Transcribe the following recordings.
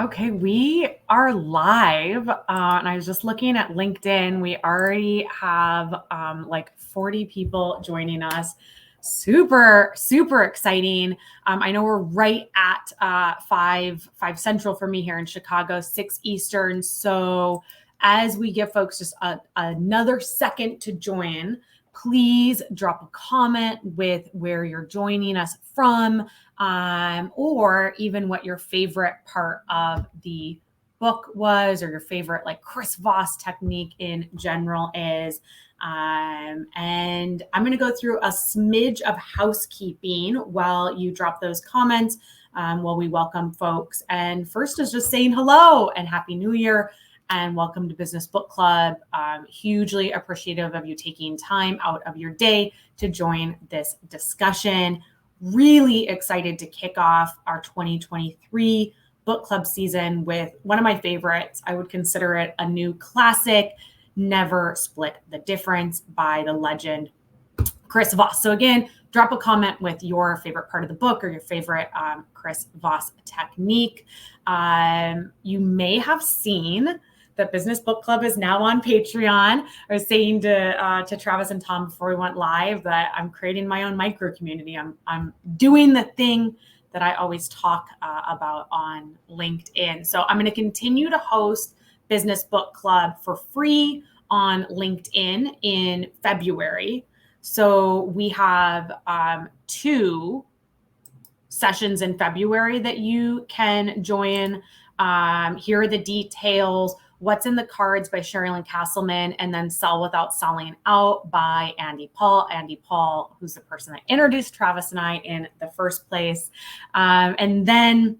Okay, we are live. And I was just looking at LinkedIn. We already have like 40 people joining us. Super, super exciting. I know we're right at 5 Central for me here in Chicago, 6 Eastern. So as we give folks just another second to join, please drop a comment with where you're joining us from, or even what your favorite part of the book was, or your favorite like Chris Voss technique in general is. And I'm going to go through a smidge of housekeeping while you drop those comments, while we welcome folks. And first is just saying hello and Happy New Year and welcome to Business Book Club. Hugely appreciative of you taking time out of your day to join this discussion. Really excited to kick off our 2023 book club season with one of my favorites. I would consider it a new classic, Never Split the Difference by the legend Chris Voss. So again, drop a comment with your favorite part of the book or your favorite Chris Voss technique. You may have seen that Business Book Club is now on Patreon. I was saying to Travis and Tom before we went live that I'm creating my own micro community. I'm doing the thing that I always talk about on LinkedIn. So I'm going to continue to host Business Book Club for free on LinkedIn in February. So we have 2 sessions in February that you can join. Here are the details. What's in the Cards by Sherilyn Castleman, and then Sell Without Selling Out by Andy Paul. Andy Paul, who's the person that introduced Travis and I in the first place. And then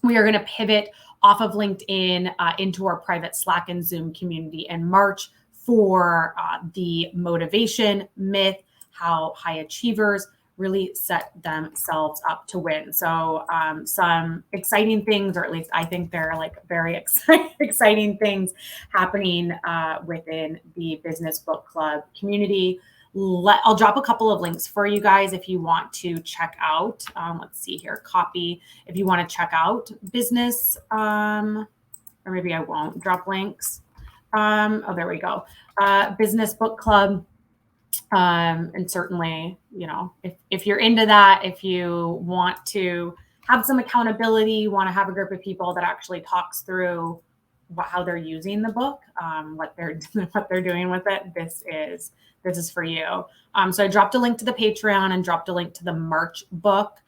we are going to pivot off of LinkedIn into our private Slack and Zoom community in March for the motivation myth, how high achievers really set themselves up to win. So some exciting things, or at least I think they're like very exciting things happening within the Business Book Club community. I'll drop a couple of links for you guys if you want to check out. Let's see here, copy. If you want to check out business, or maybe I won't drop links. Oh, there we go. Business Book Club. And certainly, you know, if you're into that, if you want to have some accountability, want to have a group of people that actually talks through how they're using the book, what they're doing with it, this is for you. So I dropped a link to the Patreon and dropped a link to the March book,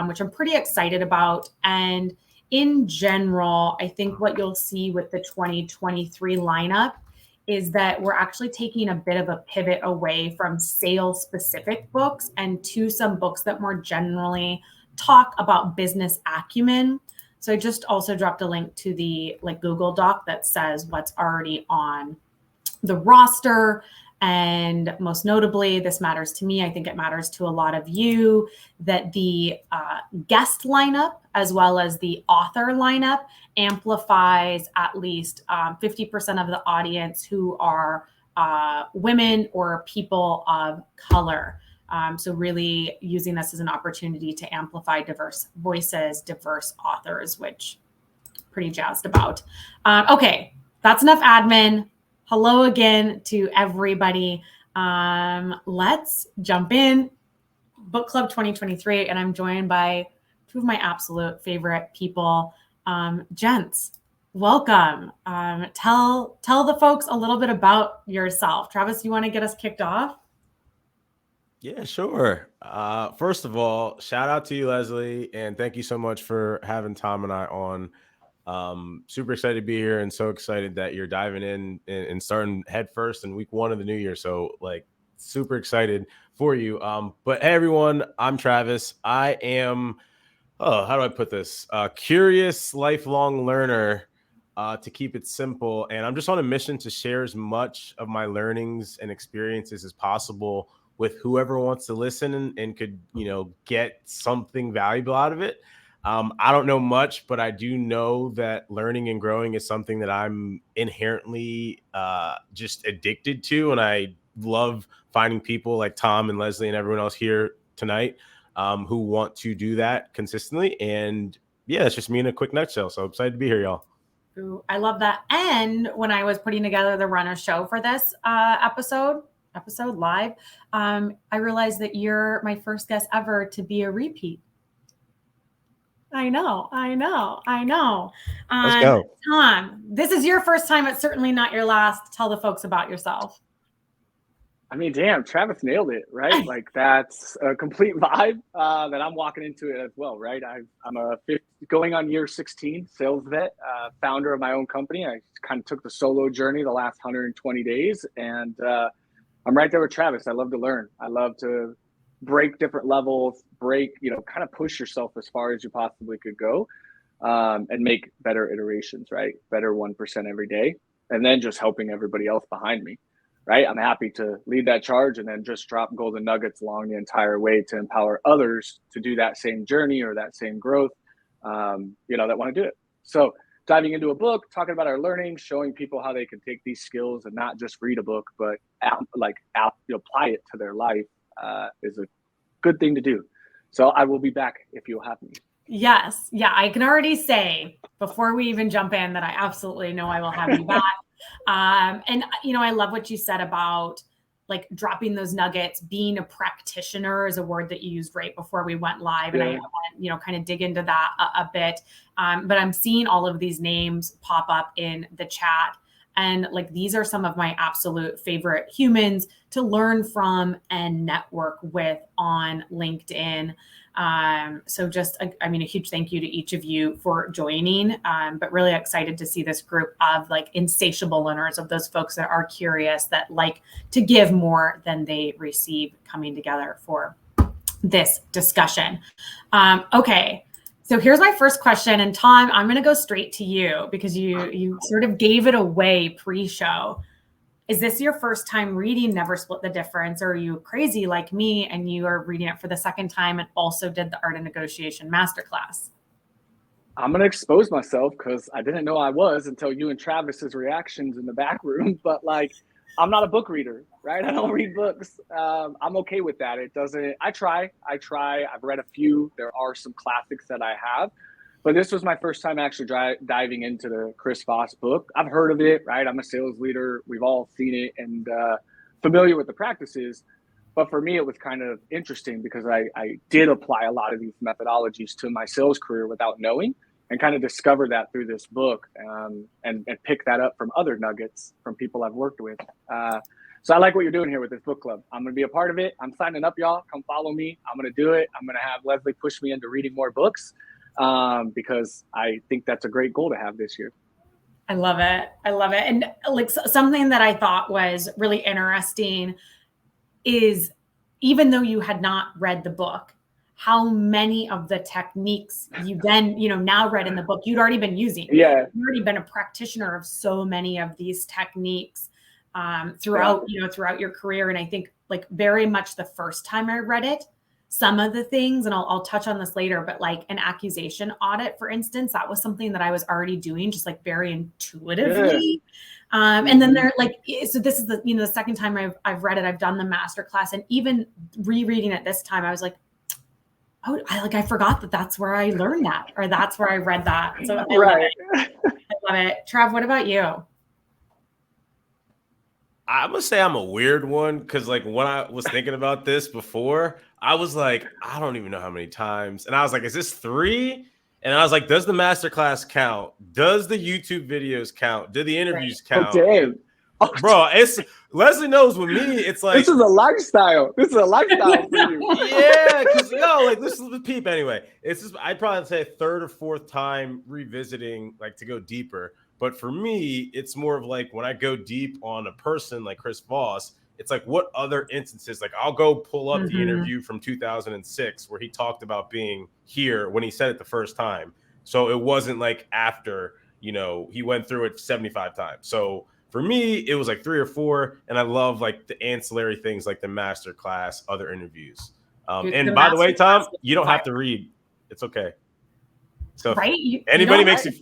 which I'm pretty excited about. And in general, I think what you'll see with the 2023 lineup is that we're actually taking a bit of a pivot away from sales specific books and to some books that more generally talk about business acumen. So I just also dropped a link to the Google Doc that says what's already on the roster. And most notably, this matters to me, I think it matters to a lot of you, that the guest lineup as well as the author lineup amplifies at least 50% of the audience who are women or people of color. So really using this as an opportunity to amplify diverse voices, diverse authors, which I'm pretty jazzed about. Okay, that's enough admin. Hello again to everybody. Let's jump in. Book Club 2023, and I'm joined by 2 of my absolute favorite people. Gents, welcome. Tell the folks a little bit about yourself. Travis, you want to get us kicked off? Yeah, sure. First of all, shout out to you, Leslie, and thank you so much for having Tom and I on. Super excited to be here and so excited that you're diving in and starting head first in week 1 of the new year. So super excited for you. But hey, everyone, I'm Travis. I am, how do I put this? Curious, lifelong learner, to keep it simple. And I'm just on a mission to share as much of my learnings and experiences as possible with whoever wants to listen and could, get something valuable out of it. I don't know much, but I do know that learning and growing is something that I'm inherently just addicted to. And I love finding people like Tom and Leslie and everyone else here tonight who want to do that consistently. And yeah, it's just me in a quick nutshell. So excited to be here, y'all. Ooh, I love that. And when I was putting together the runner show for this episode live, I realized that you're my first guest ever to be a repeat. I know. Let's go. Tom, this is your first time. It's certainly not your last. Tell the folks about yourself. I mean, damn, Travis nailed it, right? Like that's a complete vibe that I'm walking into it as well, right? I'm going on year 16 sales vet, founder of my own company. I kind of took the solo journey the last 120 days, and I'm right there with Travis. I love to learn. I love to break different levels, kind of push yourself as far as you possibly could go, and make better iterations, right? Better 1% every day, and then just helping everybody else behind me. Right. I'm happy to lead that charge and then just drop golden nuggets along the entire way to empower others to do that same journey or that same growth, that want to do it. So diving into a book, talking about our learning, showing people how they can take these skills and not just read a book, but apply it to their life is a good thing to do. So I will be back if you'll have me. Yes. Yeah. I can already say before we even jump in that I absolutely know I will have you back. And I love what you said about like dropping those nuggets. Being a practitioner is a word that you used right before we went live. And I want to, kind of dig into that a bit. But I'm seeing all of these names pop up in the chat. And like, these are some of my absolute favorite humans to learn from and network with on LinkedIn. So just, a huge thank you to each of you for joining, but really excited to see this group of like insatiable learners, of those folks that are curious, that like to give more than they receive, coming together for this discussion. Okay. So here's my first question, and Tom, I'm going to go straight to you because you sort of gave it away pre-show. Is this your first time reading Never Split the Difference, or are you crazy like me and you are reading it for the second time and also did the Art of Negotiation masterclass? I'm going to expose myself because I didn't know I was until you and Travis's reactions in the back room. But like, I'm not a book reader, right? I don't read books. I'm okay with that. I try. I've read a few. There are some classics that I have. But this was my first time actually diving into the Chris Voss book. I've heard of it, right? I'm a sales leader. We've all seen it and familiar with the practices. But for me, it was kind of interesting because I did apply a lot of these methodologies to my sales career without knowing, and kind of discover that through this book, and pick that up from other nuggets from people I've worked with. So I like what you're doing here with this book club. I'm going to be a part of it. I'm signing up, y'all. Come follow me. I'm going to do it. I'm going to have Leslie push me into reading more books. Because I think that's a great goal to have this year. I love it. And like something that I thought was really interesting is, even though you had not read the book, how many of the techniques you then, now read in the book, you'd already been using. Yeah. You've already been a practitioner of so many of these techniques throughout your career. And I think like very much the first time I read it, some of the things, and I'll touch on this later, but like an accusation audit, for instance, that was something that I was already doing just like very intuitively. Yeah. And then they're like, so this is the second time I've read it, I've done the masterclass, and even rereading it this time, I was like, oh, I forgot that that's where I learned that, or that's where I read that. So I love it. Trav, what about you? I'm gonna say I'm a weird one because like when I was thinking about this before, I was like, I don't even know how many times. And I was like, is this 3? And I was like, does the masterclass count? Does the YouTube videos count? Do the interviews count? Bro, it's Leslie knows with me, it's like, this is a lifestyle. This is a lifestyle for you. Yeah, because this is the peep anyway. It's just, I'd probably say 3rd or 4th time revisiting, like to go deeper. But for me, it's more of like when I go deep on a person like Chris Voss, it's like what other instances, like I'll go pull up the interview from 2006 where he talked about being here when he said it the first time. So it wasn't like after, he went through it 75 times. So for me, it was like 3 or 4. And I love like the ancillary things like the masterclass, other interviews. And by the way, Tom, you don't have to read. It's okay. So anybody makes you...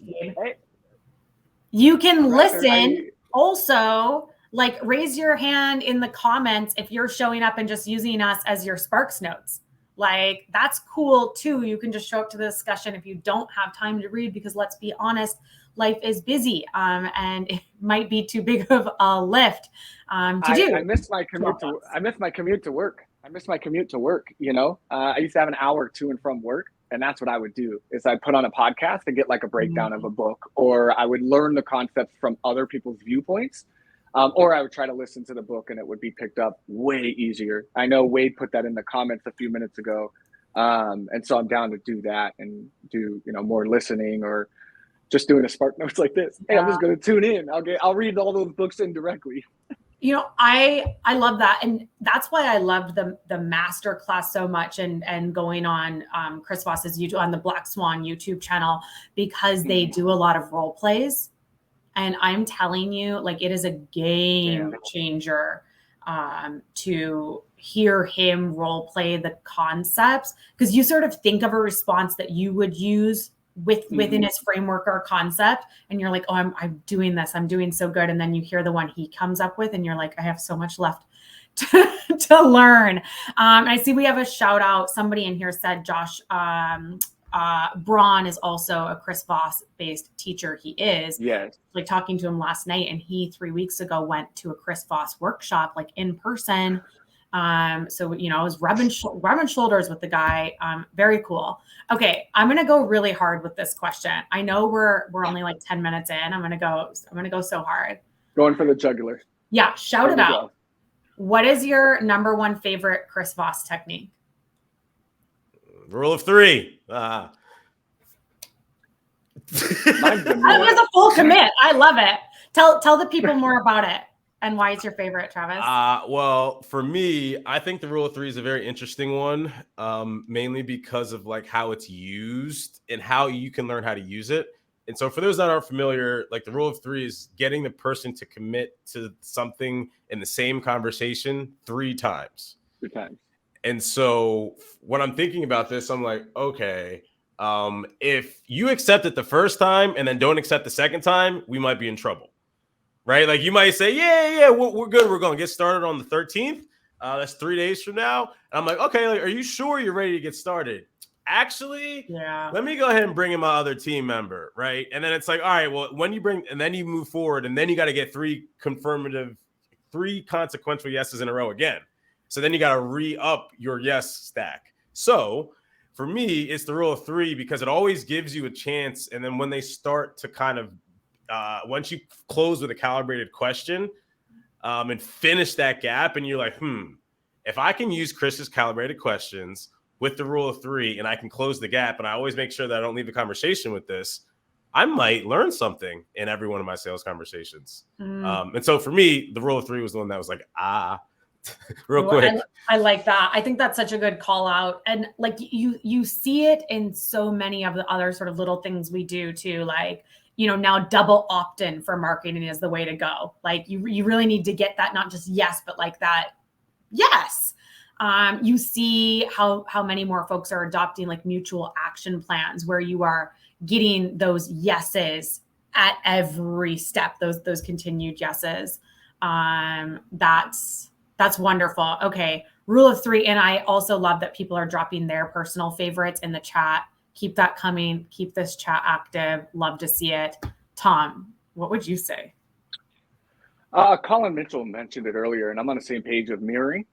You can listen. Also, like raise your hand in the comments if you're showing up and just using us as your Sparks notes. Like, that's cool too. You can just show up to the discussion if you don't have time to read, because let's be honest, life is busy, and it might be too big of a lift to do. I miss my commute to work. I used to have an hour to and from work, and that's what I would do is I'd put on a podcast and get like a breakdown of a book, or I would learn the concepts from other people's viewpoints. Or I would try to listen to the book and it would be picked up way easier. I know Wade put that in the comments a few minutes ago. And so I'm down to do that and do, more listening, or just doing a Spark Notes like this. Hey, I'm just going to tune in. I'll read all those books indirectly. I love that. And that's why I loved the master class so much, and going on Chris Voss's YouTube, on the Black Swan YouTube channel, because they do a lot of role plays. And I'm telling you, like, it is a game changer to hear him role play the concepts, because you sort of think of a response that you would use within his framework or concept, and you're like, oh, I'm doing this, I'm doing so good. And then you hear the one he comes up with and you're like, I have so much left to learn. I see we have a shout out. Somebody in here said Josh Braun is also a Chris Voss based teacher. He is. Yes. Like, talking to him last night, and he 3 weeks ago went to a Chris Voss workshop, like in person. So, I was rubbing shoulders with the guy. Very cool. Okay. I'm going to go really hard with this question. I know we're only like 10 minutes in. I'm going to go so hard. Going for the jugular. Yeah. Shout it out. What is your number one favorite Chris Voss technique? Rule of three. That was a full commit. I love it. Tell the people more about it and why it's your favorite, Travis. Well, for me, I think the rule of three is a very interesting one, mainly because of like how it's used and how you can learn how to use it. And so for those that aren't familiar, like, the rule of three is getting the person to commit to something in the same conversation 3 times. 3 times. And so when I'm thinking about this, I'm like, okay, if you accept it the first time and then don't accept the second time, we might be in trouble, right? Like, you might say, yeah, we're good. We're going to get started on the 13th. That's 3 days from now. And I'm like, okay, like, are you sure you're ready to get started? Actually, let me go ahead and bring in my other team member, right? And then it's like, all right, well, when you bring, and then you move forward, and then you got to get 3 consequential yeses in a row again. So then you got to re-up your yes stack. So for me, it's the rule of 3, because it always gives you a chance. And then when they start to kind of, once you close with a calibrated question and finish that gap, and you're like, if I can use Chris's calibrated questions with the rule of 3 and I can close the gap, and I always make sure that I don't leave the conversation with this, I might learn something in every one of my sales conversations. And so for me, the rule of 3 was the one that was like, real quick. I like that. I think that's such a good call out. And like, you see it in so many of the other sort of little things we do too. Like, now double opt-in for marketing is the way to go. Like, you really need to get that, not just yes, but like that yes. You see how many more folks are adopting like mutual action plans, where you are getting those yeses at every step, those continued yeses. That's wonderful. Okay. Rule of 3. And I also love that people are dropping their personal favorites in the chat. Keep that coming. Keep this chat active. Love to see it. Tom, what would you say? Colin Mitchell mentioned it earlier, and I'm on the same page of mirroring.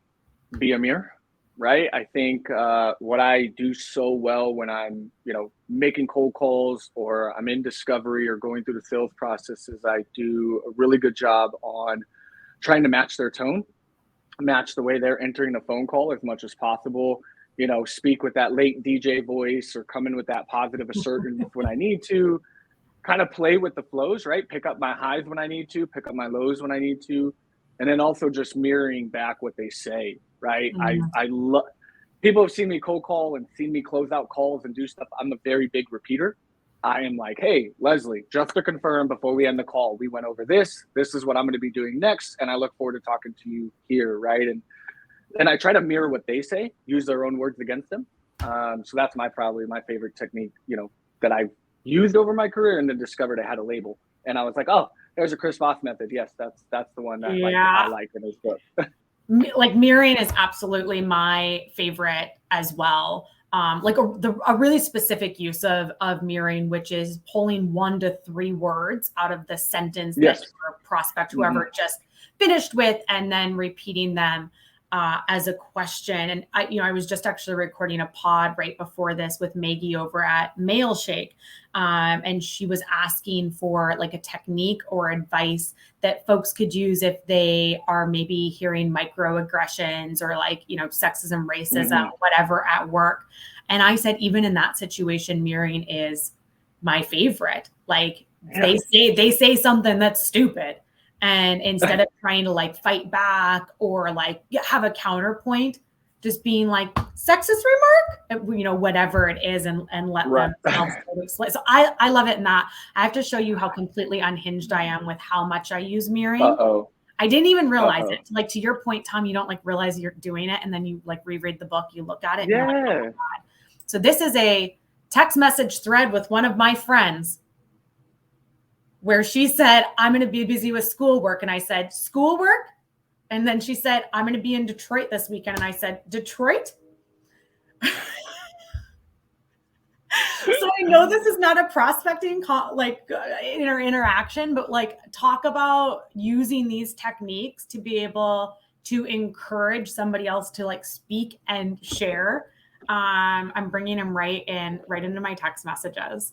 Be a mirror, right? I think what I do so well when I'm, making cold calls, or I'm in discovery or going through the sales process, is I do a really good job on trying to match their tone, match the way they're entering the phone call as much as possible. Speak with that late DJ voice, or come in with that positive assertiveness when I need to. Kind of play with the flows, right? Pick up my highs when I need to, pick up my lows when I need to. And then also just mirroring back what they say, right? I love, people have seen me cold call and seen me close out calls and do stuff. I'm a very big repeater. I am like, hey, Leslie, just to confirm before we end the call, we went over this. This is what I'm going to be doing next. And I look forward to talking to you here, right? And I try to mirror what they say, use their own words against them. So that's probably my favorite technique, that I've used over my career, and then discovered I had a label. And I was like, oh, there's a Chris Voss method. Yes, that's the one that I like in his book. like mirroring is absolutely my favorite as well. Like a really specific use of mirroring, which is pulling 1 to 3 words out of the sentence that your prospect, whoever just finished with, and then repeating them as a question. And I was just actually recording a pod right before this with Maggie over at Mailshake. And she was asking for like a technique or advice that folks could use if they are maybe hearing microaggressions or like, sexism, racism, whatever at work. And I said, even in that situation, mirroring is my favorite. Like they say something that's stupid. And instead of trying to like fight back or like have a counterpoint, just being like sexist remark, whatever it is, and let them explain. So I love it in that. I have to show you how completely unhinged I am with how much I use mirroring. I didn't even realize it. Like to your point, Tom, you don't like realize you're doing it, and then you like reread the book, you look at it. And you're like, oh my God. So this is a text message thread with one of my friends where she said, I'm going to be busy with schoolwork. And I said, schoolwork? And then she said, I'm going to be in Detroit this weekend. And I said, Detroit? So I know this is not a prospecting interaction, but like talk about using these techniques to be able to encourage somebody else to like speak and share. I'm bringing them right into my text messages.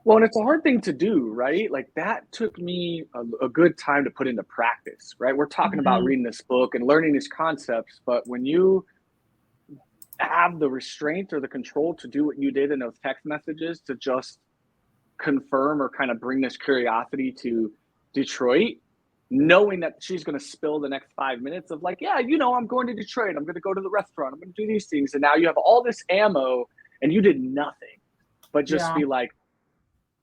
Well, and it's a hard thing to do, right? Like that took me a good time to put into practice, right? We're talking about reading this book and learning these concepts, but when you have the restraint or the control to do what you did in those text messages to just confirm or kind of bring this curiosity to Detroit, knowing that she's going to spill the next 5 minutes of like, yeah, I'm going to Detroit. I'm going to go to the restaurant. I'm going to do these things. And now you have all this ammo and you did nothing but just be like,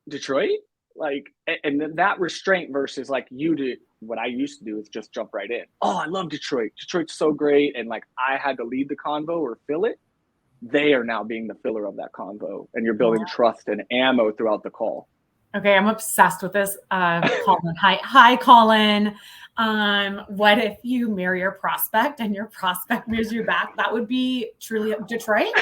Detroit? Like, and then that restraint versus like you did, what I used to do is just jump right in. Oh, I love Detroit. Detroit's so great. And like, I had to lead the convo or fill it. They are now being the filler of that convo, and you're building trust and ammo throughout the call. Okay, I'm obsessed with this. Colin, hi, Colin. What if you marry your prospect and your prospect mirrors you back? That would be truly Detroit.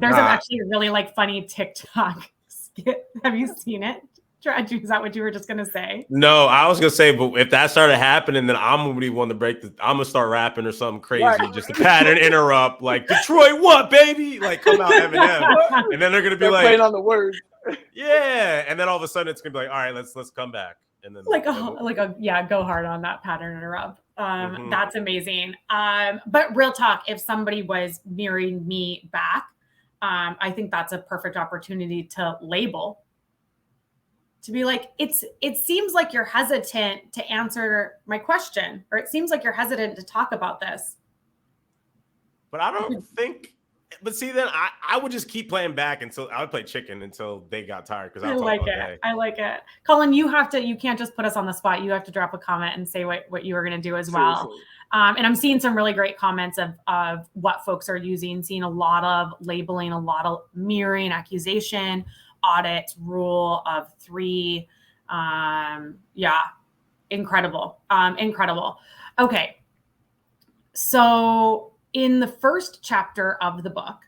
There's actually a really like funny TikTok skit. Have you seen it? Is that what you were just gonna say? No, I was gonna say, but if that started happening, then I'm gonna be one to break I'm gonna start rapping or something crazy, just to pattern interrupt, like Detroit, what baby? Like come out Eminem, and then they're gonna be like playing on the words. Yeah, and then all of a sudden it's gonna be like, all right, let's come back, and then go hard on that pattern interrupt. That's amazing. But real talk, if somebody was mirroring me back, I think that's a perfect opportunity to label. To be like, it seems like you're hesitant to answer my question, or it seems like you're hesitant to talk about this. But I don't think. But see, then I would just keep playing back until I would play chicken until they got tired because I like it. I like it, Colin. You can't just put us on the spot. You have to drop a comment and say what you were going to do as well. Seriously. And I'm seeing some really great comments of what folks are using. Seeing a lot of labeling, a lot of mirroring, accusation, audit, rule of 3. Incredible. Incredible. Okay. So in the first chapter of the book,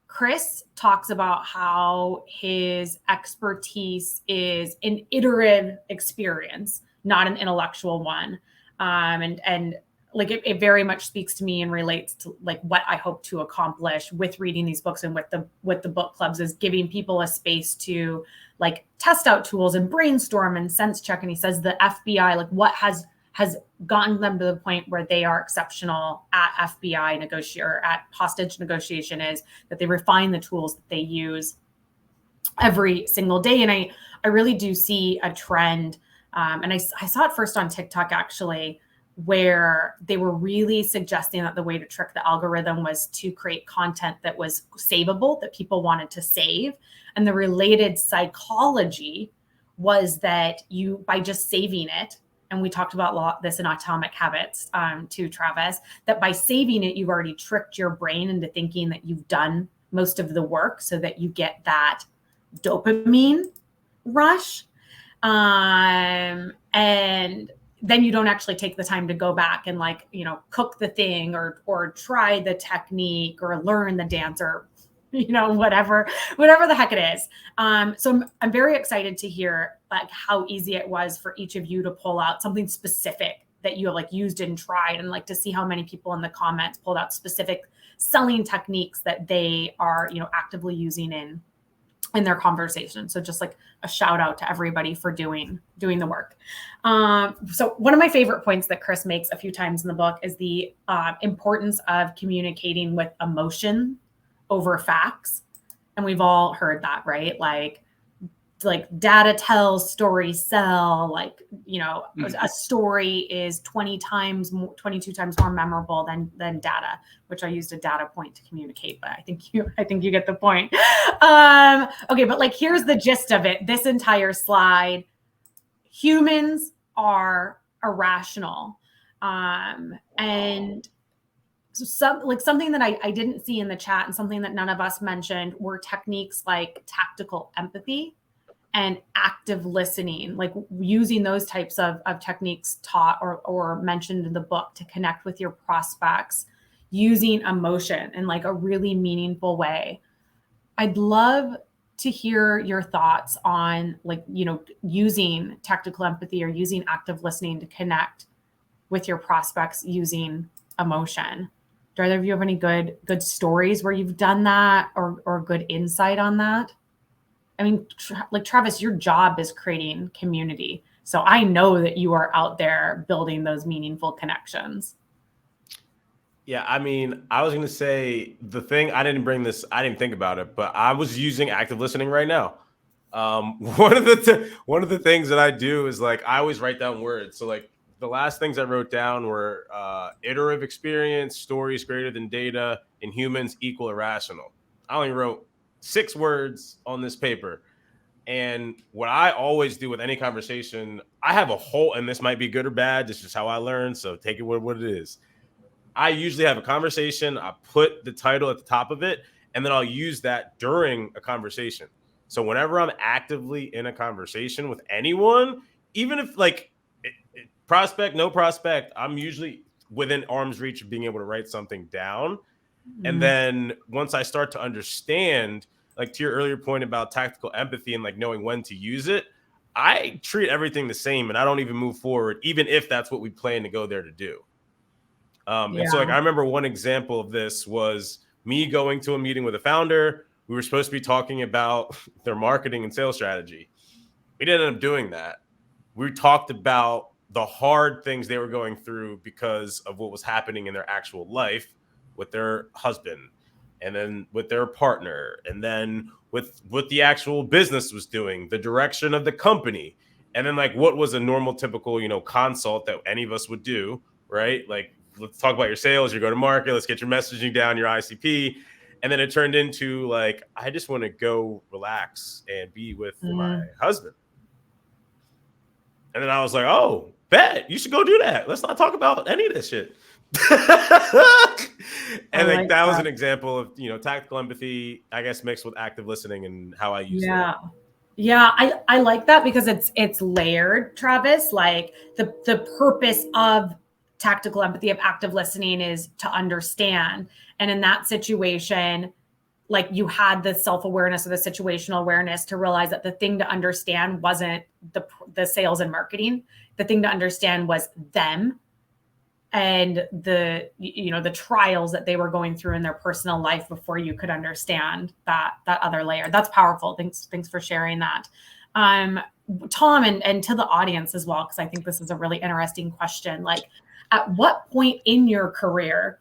Chris talks about how his expertise is an iterative experience, not an intellectual one. And like it very much speaks to me and relates to like what I hope to accomplish with reading these books and with the book clubs, is giving people a space to like test out tools and brainstorm and sense check. And he says the FBI, like what has gotten them to the point where they are exceptional at FBI negotiator, at hostage negotiation, is that they refine the tools that they use every single day. And I really do see a trend. And I saw it first on TikTok, actually, where they were really suggesting that the way to trick the algorithm was to create content that was savable, that people wanted to save. And the related psychology was that you, by just saving it, and we talked about this in Atomic Habits too, Travis, that by saving it, you've already tricked your brain into thinking that you've done most of the work so that you get that dopamine rush. And then you don't actually take the time to go back and like, you know, cook the thing or try the technique or learn the dance or, you know, whatever the heck it is. So I'm very excited to hear like how easy it was for each of you to pull out something specific that you have like used and tried, and like to see how many people in the comments pulled out specific selling techniques that they are, you know, actively using in their conversation. So just like a shout out to everybody for doing the work. So one of my favorite points that Chris makes a few times in the book is the importance of communicating with emotion over facts. And we've all heard that, right? Like data tells, stories sell. Like, you know, a story is 22 times more memorable than data, which I used a data point to communicate, but I think you get the point. Okay, but like, here's the gist of it. This entire slide, humans are irrational. And so something that I didn't see in the chat and something that none of us mentioned were techniques like tactical empathy and active listening, like using those types of techniques taught or mentioned in the book to connect with your prospects using emotion in like a really meaningful way. I'd love to hear your thoughts on like, you know, using tactical empathy or using active listening to connect with your prospects using emotion. Do either of you have any good stories where you've done that or good insight on that? I mean, like Travis, your job is creating community. So I know that you are out there building those meaningful connections. Yeah, I mean, I was going to say the thing, I didn't think about it, but I was using active listening right now. One of the things that I do is like, I always write down words. So like the last things I wrote down were iterative experience, stories greater than data, and humans equal irrational. I only wrote 6 words on this paper. And what I always do with any conversation, I have a whole, and this might be good or bad, this is how I learn, so take it what it is. I usually have a conversation, I put the title at the top of it, and then I'll use that during a conversation. So whenever I'm actively in a conversation with anyone, even if like prospect, no prospect, I'm usually within arm's reach of being able to write something down. And then once I start to understand, like to your earlier point about tactical empathy and like knowing when to use it, I treat everything the same and I don't even move forward, even if that's what we plan to go there to do. And so like, I remember one example of this was me going to a meeting with a founder. We were supposed to be talking about their marketing and sales strategy. We didn't end up doing that. We talked about the hard things they were going through because of what was happening in their actual life with their husband, and then with their partner, and then with what the actual business was doing, the direction of the company, and then like what was a normal, typical, you know, consult that any of us would do, right? Like, let's talk about your sales, your go-to-market, let's get your messaging down, your ICP. And then it turned into like, I just want to go relax and be with my husband. And then I was like, oh, bet, you should go do that. Let's not talk about any of this shit. And like that was an example of, you know, tactical empathy, I guess, mixed with active listening and how I use it. Yeah, I like that because it's layered, Travis. Like the purpose of tactical empathy, of active listening, is to understand. And in that situation, like you had the self-awareness or the situational awareness to realize that the thing to understand wasn't the sales and marketing. The thing to understand was them and the, you know, the trials that they were going through in their personal life before you could understand that other layer. That's powerful. Thanks for sharing that. Tom, and to the audience as well, because I think this is a really interesting question. Like, at what point in your career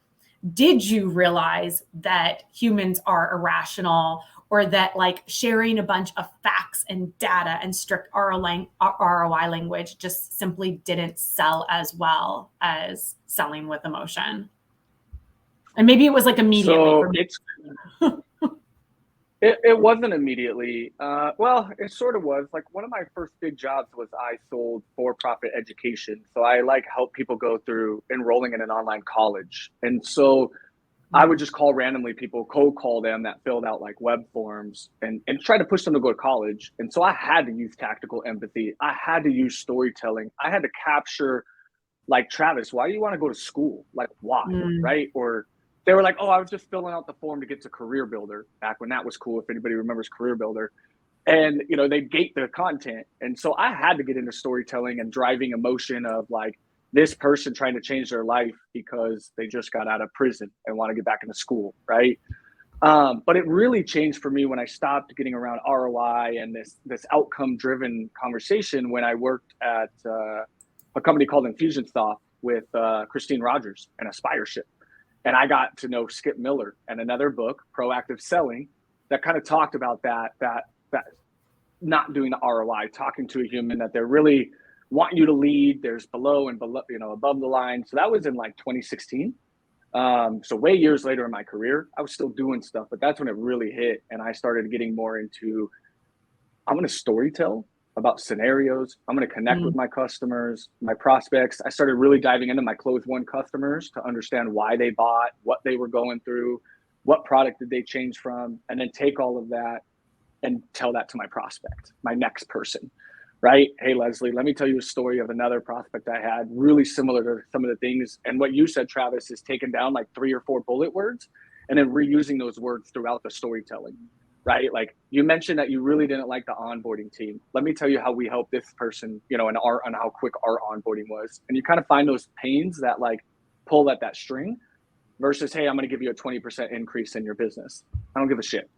did you realize that humans are irrational, or that like sharing a bunch of facts and data and strict ROI language just simply didn't sell as well as selling with emotion? And maybe it was like immediately. So it wasn't immediately. Well, it sort of was. Like one of my first big jobs was I sold for-profit education. So I like help people go through enrolling in an online college. And so I would just call randomly people, cold call them that filled out like web forms and try to push them to go to college. And so I had to use tactical empathy. I had to use storytelling. I had to capture, like, Travis, why do you want to go to school? Like, why? Right? Or they were like, oh, I was just filling out the form to get to Career Builder back when that was cool. If anybody remembers Career Builder. And, you know, they gate the content. And so I had to get into storytelling and driving emotion of like, this person trying to change their life because they just got out of prison and want to get back into school, right? But it really changed for me when I stopped getting around ROI and this outcome-driven conversation when I worked at a company called Infusionsoft with Christine Rogers and Aspireship. And I got to know Skip Miller and another book, Proactive Selling, that kind of talked about that not doing the ROI, talking to a human that they're really want you to lead. There's below and below, you know, above the line. So that was in like 2016. So way years later in my career, I was still doing stuff, but that's when it really hit. And I started getting more into, I'm going to storytell about scenarios. I'm going to connect with my customers, my prospects. I started really diving into my closed won customers to understand why they bought, what they were going through, what product did they change from, and then take all of that and tell that to my prospect, my next person. Right? Hey, Leslie, let me tell you a story of another prospect I had, really similar to some of the things. And what you said, Travis, is taking down like 3 or 4 bullet words and then reusing those words throughout the storytelling, right? Like you mentioned that you really didn't like the onboarding team. Let me tell you how we helped this person, you know, and how quick our onboarding was. And you kind of find those pains that like pull at that string versus, hey, I'm going to give you a 20% increase in your business. I don't give a shit.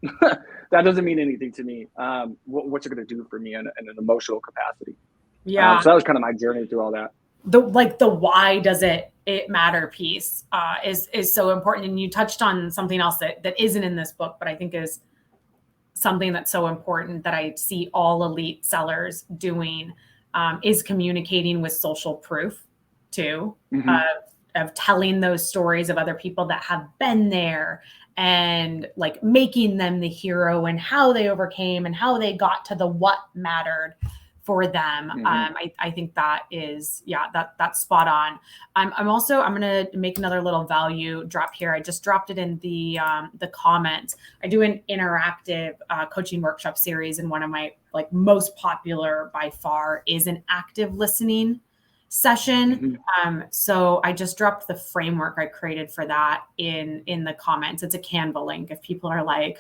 That doesn't mean anything to me. What's it going to do for me in an emotional capacity? Yeah. So that was kind of my journey through all that. The why does it matter piece is so important. And you touched on something else that isn't in this book, but I think is something that's so important that I see all elite sellers doing is communicating with social proof too. Of telling those stories of other people that have been there and like making them the hero and how they overcame and how they got to the what mattered for them. I think that is, that's spot on. I'm going to make another little value drop here. I just dropped it in the comments. I do an interactive coaching workshop series, and one of my like most popular by far is an active listening session. So I just dropped the framework I created for that in the comments. It's a Canva link. If people are like,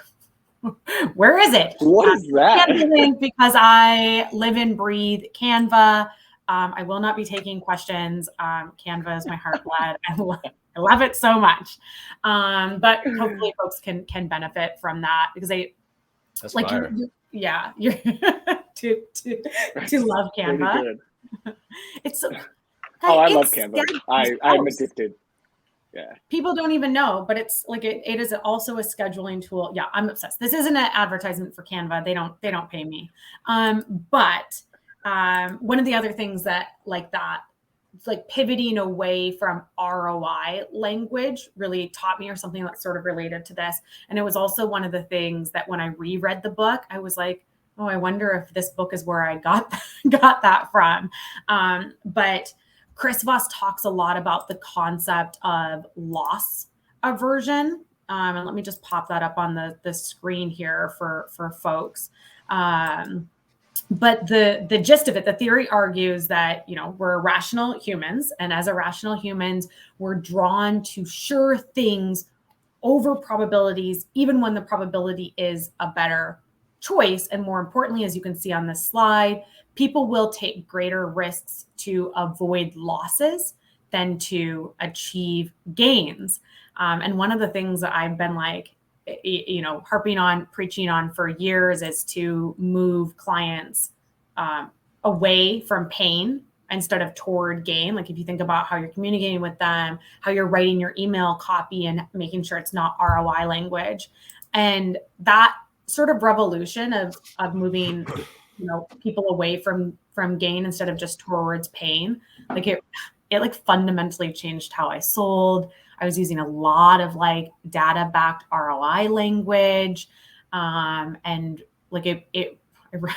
where is it? What is that? Canva link, because I live and breathe Canva. I will not be taking questions. Canva is my heartblood. I love it so much. But hopefully folks can benefit from that, because That's like fire. you're to love Canva. It's I love Canva. I'm addicted. Yeah. People don't even know, but it's like it is also a scheduling tool. Yeah, I'm obsessed. This isn't an advertisement for Canva. They don't pay me. But one of the other things that like pivoting away from ROI language really taught me, or something that's sort of related to this. And it was also one of the things that when I reread the book, I was like, oh, I wonder if this book is where I got that from. But Chris Voss talks a lot about the concept of loss aversion. And let me just pop that up on the screen here for folks. But the gist of it, the theory argues that, you know, we're rational humans, and as irrational humans, we're drawn to sure things over probabilities, even when the probability is a better choice. And more importantly, as you can see on this slide, people will take greater risks to avoid losses than to achieve gains. And one of the things that I've been like, you know, preaching on for years is to move clients away from pain instead of toward gain. Like if you think about how you're communicating with them, how you're writing your email copy and making sure it's not ROI language. And that sort of revolution of moving, you know, people away from gain instead of just towards pain, like it like fundamentally changed how I sold. I was using a lot of like data-backed ROI language, and like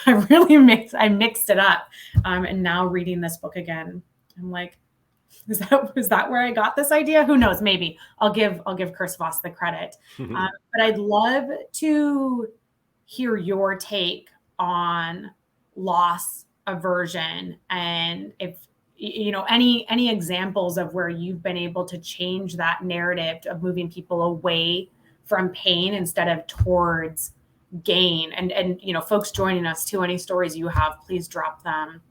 I mixed it up. And now reading this book again, I'm like, is that where I got this idea? Who knows? Maybe I'll give Chris Voss the credit. But I'd love to hear your take on loss aversion, and if any examples of where you've been able to change that narrative of moving people away from pain instead of towards gain. And folks joining us too, any stories you have, please drop them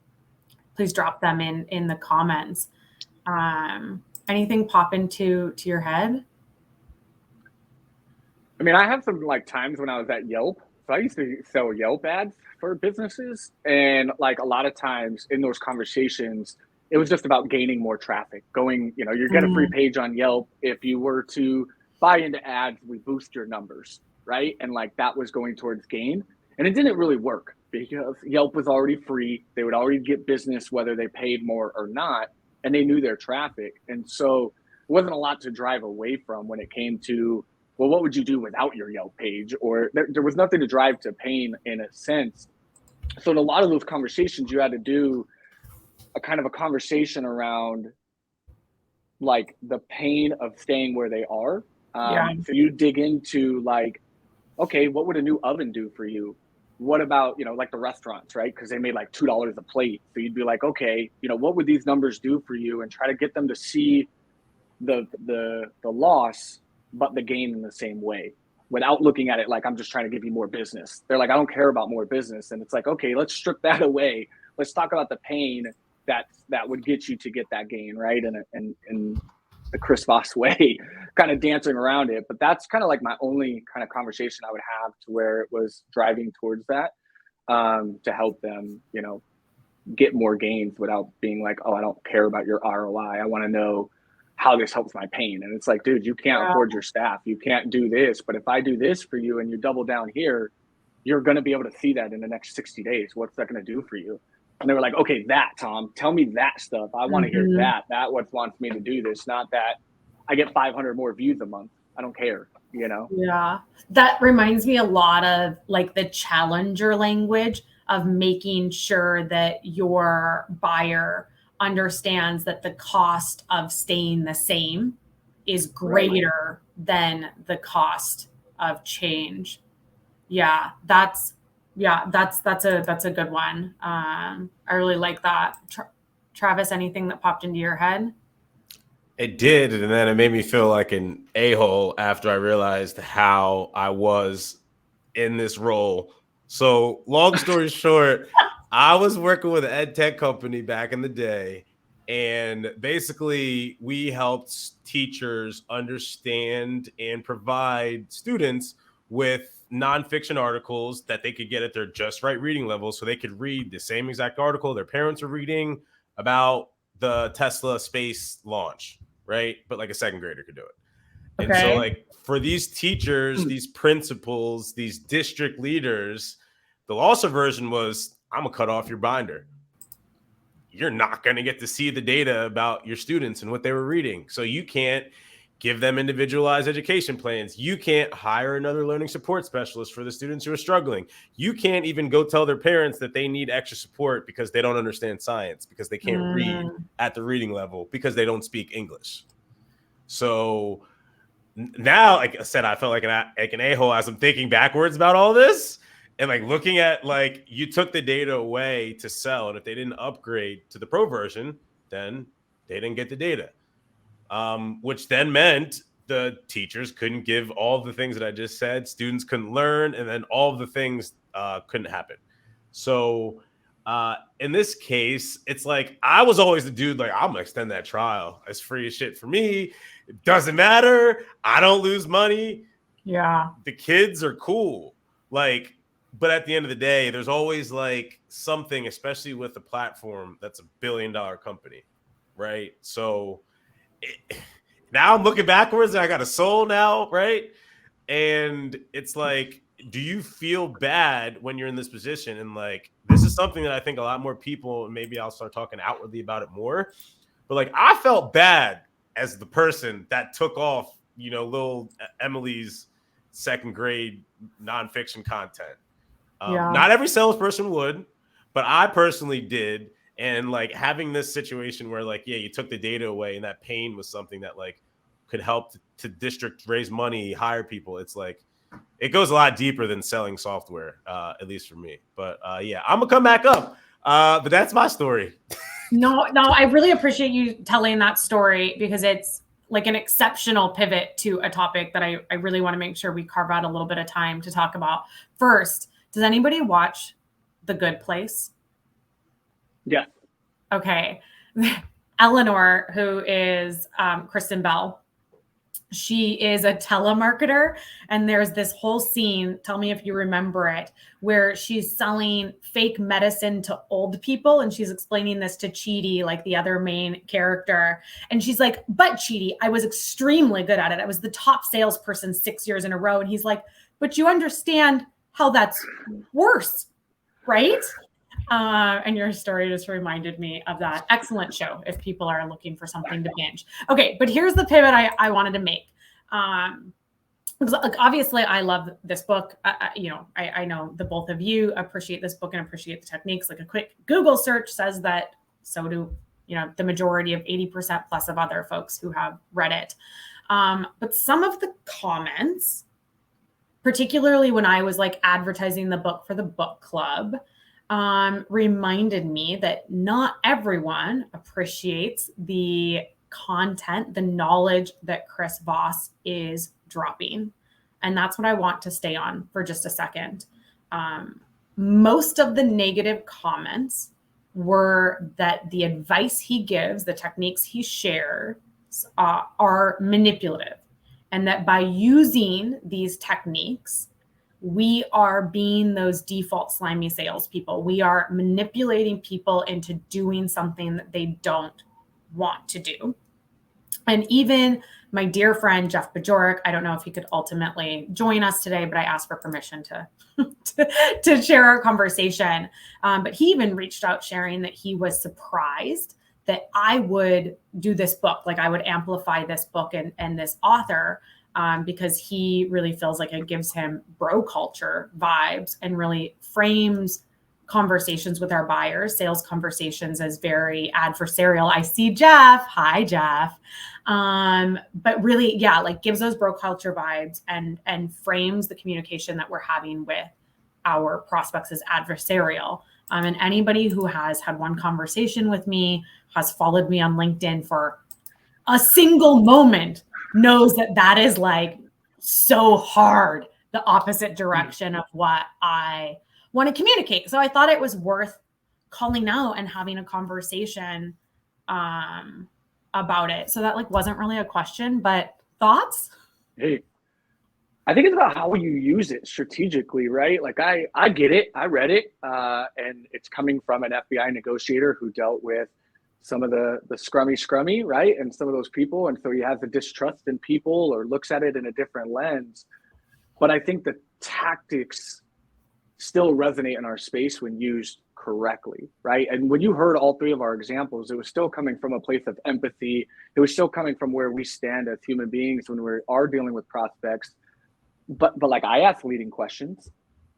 in the comments. Anything pop into your head? I mean, I have some like times when I was at Yelp. So I used to sell Yelp ads for businesses. And like a lot of times in those conversations, it was just about gaining more traffic. Going, you get a free page on Yelp. If you were to buy into ads, we boost your numbers, right? And like that was going towards gain. And it didn't really work because Yelp was already free. They would already get business whether they paid more or not. And they knew their traffic. And so it wasn't a lot to drive away from when it came to, well, what would you do without your Yelp page? Or there was nothing to drive to pain in a sense. So in a lot of those conversations, you had to do a kind of a conversation around like the pain of staying where they are. So you dig into like, okay, what would a new oven do for you? What about, like the restaurants, right? Because they made like $2 a plate. So you'd be like, okay, what would these numbers do for you? And try to get them to see the loss, but the gain in the same way without looking at it like I'm just trying to give you more business. They're like, I don't care about more business. And it's like, okay, let's strip that away. Let's talk about the pain that would get you to get that gain, right? And the Chris Voss way, kind of dancing around it. But that's kind of like my only kind of conversation I would have to where it was driving towards that, to help them, get more gains without being like, oh, I don't care about your ROI. I want to know how this helps my pain. And it's like, dude, you can't afford your staff. You can't do this. But if I do this for you and you double down here, you're going to be able to see that in the next 60 days. What's that going to do for you? And they were like, okay, Tom, tell me that stuff. I want to hear that. That what wants me to do this, not that I get 500 more views a month. I don't care, Yeah. That reminds me a lot of like the challenger language of making sure that your buyer understands that the cost of staying the same is greater than the cost of change. That's a good one. I really like that. Travis, anything that popped into your head? It did, and then it made me feel like an a-hole after I realized how I was in this role. So long story short, I was working with an ed tech company back in the day, and basically we helped teachers understand and provide students with nonfiction articles that they could get at their just right reading level so they could read the same exact article their parents are reading about the Tesla space launch, right? But like a second grader could do it. And so like for these teachers, these principals, these district leaders, the loss aversion was, I'm gonna cut off your binder. You're not going to get to see the data about your students and what they were reading. So you can't give them individualized education plans. You can't hire another learning support specialist for the students who are struggling. You can't even go tell their parents that they need extra support because they don't understand science, because they can't read at the reading level, because they don't speak English. So now, like I said, I felt like an a-hole as I'm thinking backwards about all this. And like looking at like you took the data away to sell, and if they didn't upgrade to the pro version, then they didn't get the data, which then meant the teachers couldn't give all the things that I just said. Students couldn't learn, and then all of the things couldn't happen. So in this case, it's like I was always the dude like, I'm gonna extend that trial. It's free as shit for me. It doesn't matter. I don't lose money. Yeah, the kids are cool. Like. But at the end of the day, there's always like something, especially with a platform that's $1 billion company, right? So now I'm looking backwards and I got a soul now, right? And it's like, do you feel bad when you're in this position? And like, this is something that I think a lot more people, and maybe I'll start talking outwardly about it more. But like, I felt bad as the person that took off, little Emily's second grade nonfiction content. Not every salesperson would, but I personally did. And like having this situation where like, yeah, you took the data away and that pain was something that like could help to district raise money, hire people. It's like, it goes a lot deeper than selling software, at least for me. But yeah, I'm gonna come back up. But that's my story. No, I really appreciate you telling that story because it's like an exceptional pivot to a topic that I really want to make sure we carve out a little bit of time to talk about. First, does anybody watch The Good Place? Yeah. Okay. Eleanor, who is Kristen Bell, she is a telemarketer. And there's this whole scene, tell me if you remember it, where she's selling fake medicine to old people. And she's explaining this to Chidi, like the other main character. And she's like, but Chidi, I was extremely good at it. I was the top salesperson 6 years in a row. And he's like, but you understand how that's worse, right? And your story just reminded me of that. Excellent show if people are looking for something to binge. Okay, but here's the pivot I wanted to make. Because obviously I love this book. I know the both of you appreciate this book and appreciate the techniques. Like a quick Google search says that so do, the majority of 80% plus of other folks who have read it. But some of the comments, particularly when I was like advertising the book for the book club, reminded me that not everyone appreciates the content, the knowledge that Chris Voss is dropping. And that's what I want to stay on for just a second. Most of the negative comments were that the advice he gives, the techniques he shares, are manipulative. And that by using these techniques, we are being those default slimy salespeople. We are manipulating people into doing something that they don't want to do. And even my dear friend, Jeff Bajorek, I don't know if he could ultimately join us today, but I asked for permission to share our conversation. But he even reached out sharing that he was surprised that I would do this book. Like I would amplify this book and this author, because he really feels like it gives him bro culture vibes and really frames conversations with our buyers, sales conversations, as very adversarial. I see Jeff. Hi, Jeff. But really, yeah, like gives those bro culture vibes and frames the communication that we're having with our prospects as adversarial. And anybody who has had one conversation with me, has followed me on LinkedIn for a single moment, knows that that is like so hard, the opposite direction of what I want to communicate. So I thought it was worth calling out and having a conversation about it. So that like wasn't really a question, but thoughts? Hey, I think it's about how you use it strategically, right? Like I get it. I read it. And it's coming from an FBI negotiator who dealt with some of the scrummy, right? And some of those people. And so he has a distrust in people or looks at it in a different lens. But I think the tactics still resonate in our space when used correctly, right? And when you heard all three of our examples, it was still coming from a place of empathy. It was still coming from where we stand as human beings when we are dealing with prospects. But like I ask leading questions.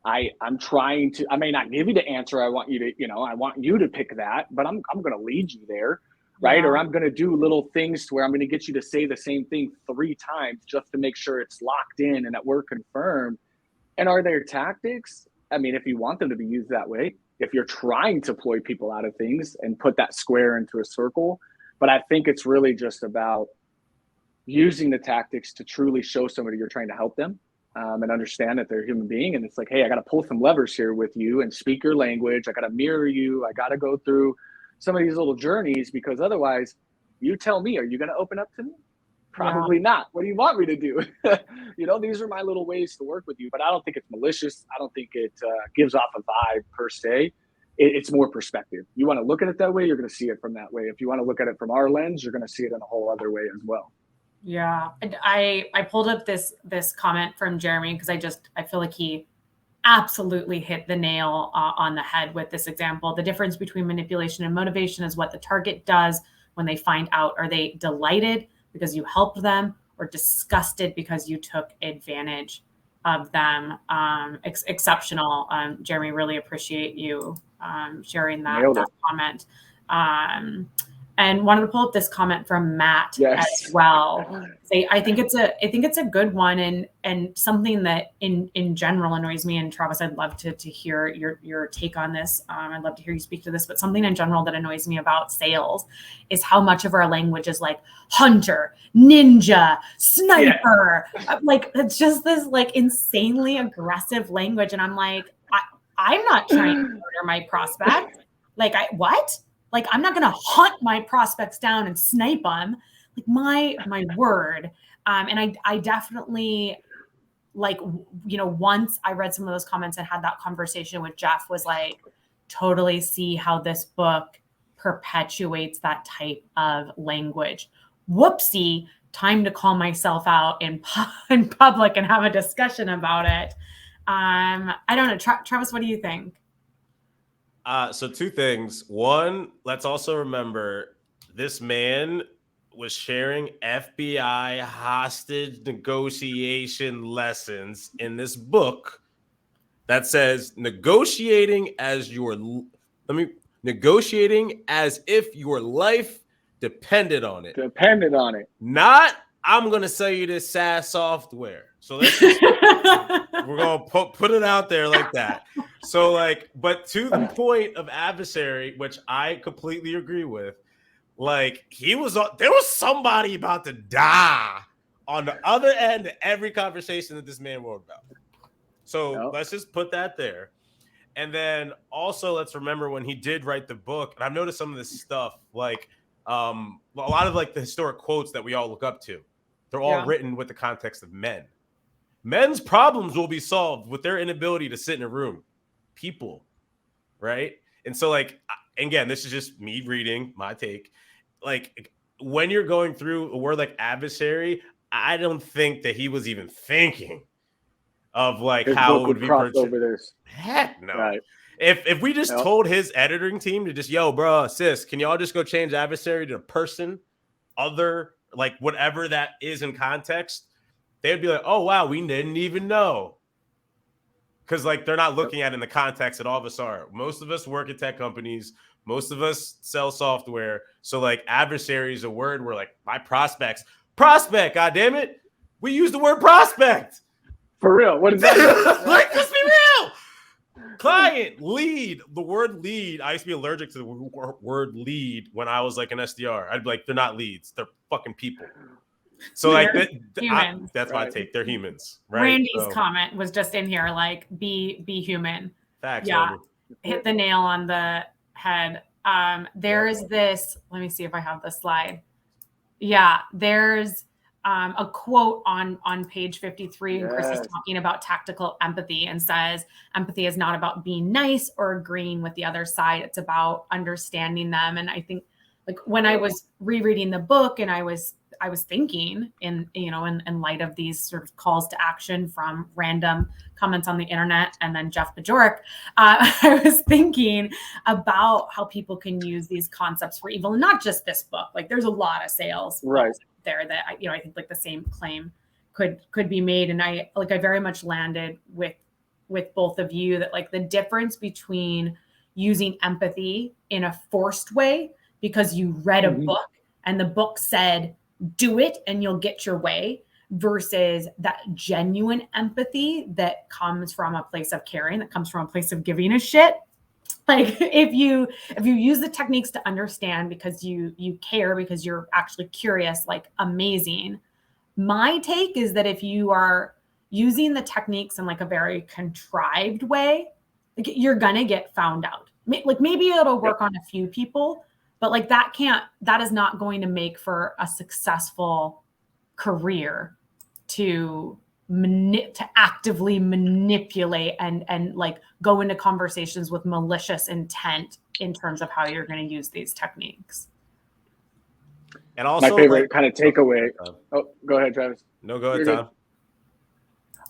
I'm trying to, I may not give you the answer I want you to, I want you to pick that, but I'm going to lead you there, right? Yeah. Or I'm going to do little things to where I'm going to get you to say the same thing 3 times just to make sure it's locked in and that we're confirmed. And are there tactics? I mean, if you want them to be used that way, if you're trying to ploy people out of things and put that square into a circle, but I think it's really just about using the tactics to truly show somebody you're trying to help them. And understand that they're a human being. And it's like, hey, I got to pull some levers here with you and speak your language. I got to mirror you. I got to go through some of these little journeys, because otherwise you tell me, are you going to open up to me? Probably not. What do you want me to do? These are my little ways to work with you, but I don't think it's malicious. I don't think it gives off a vibe per se. It's more perspective. You want to look at it that way, you're going to see it from that way. If you want to look at it from our lens, you're going to see it in a whole other way as well. Yeah, I pulled up this comment from Jeremy because I feel like he absolutely hit the nail on the head with this example. The difference between manipulation and motivation is what the target does when they find out. Are they delighted because you helped them, or disgusted because you took advantage of them? Exceptional, Jeremy. Really appreciate you sharing that comment. And wanted to pull up this comment from Matt as well. Say, I think it's a good one, and something that in general annoys me. And Travis, I'd love to hear your take on this. I'd love to hear you speak to this. But something in general that annoys me about sales is how much of our language is like hunter, ninja, sniper. Like it's just this like insanely aggressive language, and I'm like, I'm not trying to murder my prospect. Like what? Like, I'm not going to hunt my prospects down and snipe them. Like my word. And I definitely like, once I read some of those comments and had that conversation with Jeff, was like, totally see how this book perpetuates that type of language. Whoopsie, time to call myself out in public and have a discussion about it. I don't know. Travis, what do you think? So two things. One, let's also remember this man was sharing FBI hostage negotiation lessons in this book that says negotiating as if your life depended on it. Not, I'm going to sell you this SaaS software. So let's just, we're going to put it out there like that. So like, but to the point of adversary, which I completely agree with, like there was somebody about to die on the other end of every conversation that this man wrote about. So let's just put that there. And then also let's remember when he did write the book, and I've noticed some of this stuff, like a lot of like the historic quotes that we all look up to, they're all written with the context of men. Men's problems will be solved with their inability to sit in a room. People, right? And so like, again, this is just me reading my take. Like when you're going through a word like adversary, I don't think that he was even thinking of like his how it would be over this. Heck no. Right. If we just told his editing team to just, yo, bro, sis, can y'all just go change adversary to person, other, like whatever that is in context, they'd be like, oh wow, we didn't even know. Because like they're not looking at it in the context that all of us are. Most of us work at tech companies. Most of us sell software. So like adversary is a word where like my prospect, God damn it. We use the word prospect. For real. What is that? Like, let's be real. Client, lead. The word lead. I used to be allergic to the word lead when I was like an SDR. I'd be like, they're not leads. They're fucking people. So like that's my take. They're humans, right? Randy's comment was just in here, like be human. Facts. Yeah, Randy. hit the nail on the head. There's this. Let me see if I have the slide. Yeah, there's a quote on page 53. Chris is talking about tactical empathy and says empathy is not about being nice or agreeing with the other side. It's about understanding them. And I think like when I was rereading the book and I was thinking in light of these sort of calls to action from random comments on the internet and then Jeff Bajorek, I was thinking about how people can use these concepts for evil, and not just this book. Like there's a lot of sales books there that I think like the same claim could be made. And I very much landed with both of you that like the difference between using empathy in a forced way because you read a book and the book said, do it and you'll get your way, versus that genuine empathy that comes from a place of caring, that comes from a place of giving a shit. Like if you use the techniques to understand because you care, because you're actually curious, like amazing. My take is that if you are using the techniques in like a very contrived way, like you're gonna get found out. Like maybe it'll work on a few people, but like that is not going to make for a successful career to actively manipulate and like go into conversations with malicious intent in terms of how you're going to use these techniques. And also my favorite kind of takeaway. Oh, go ahead, Travis. No, go ahead, Tom.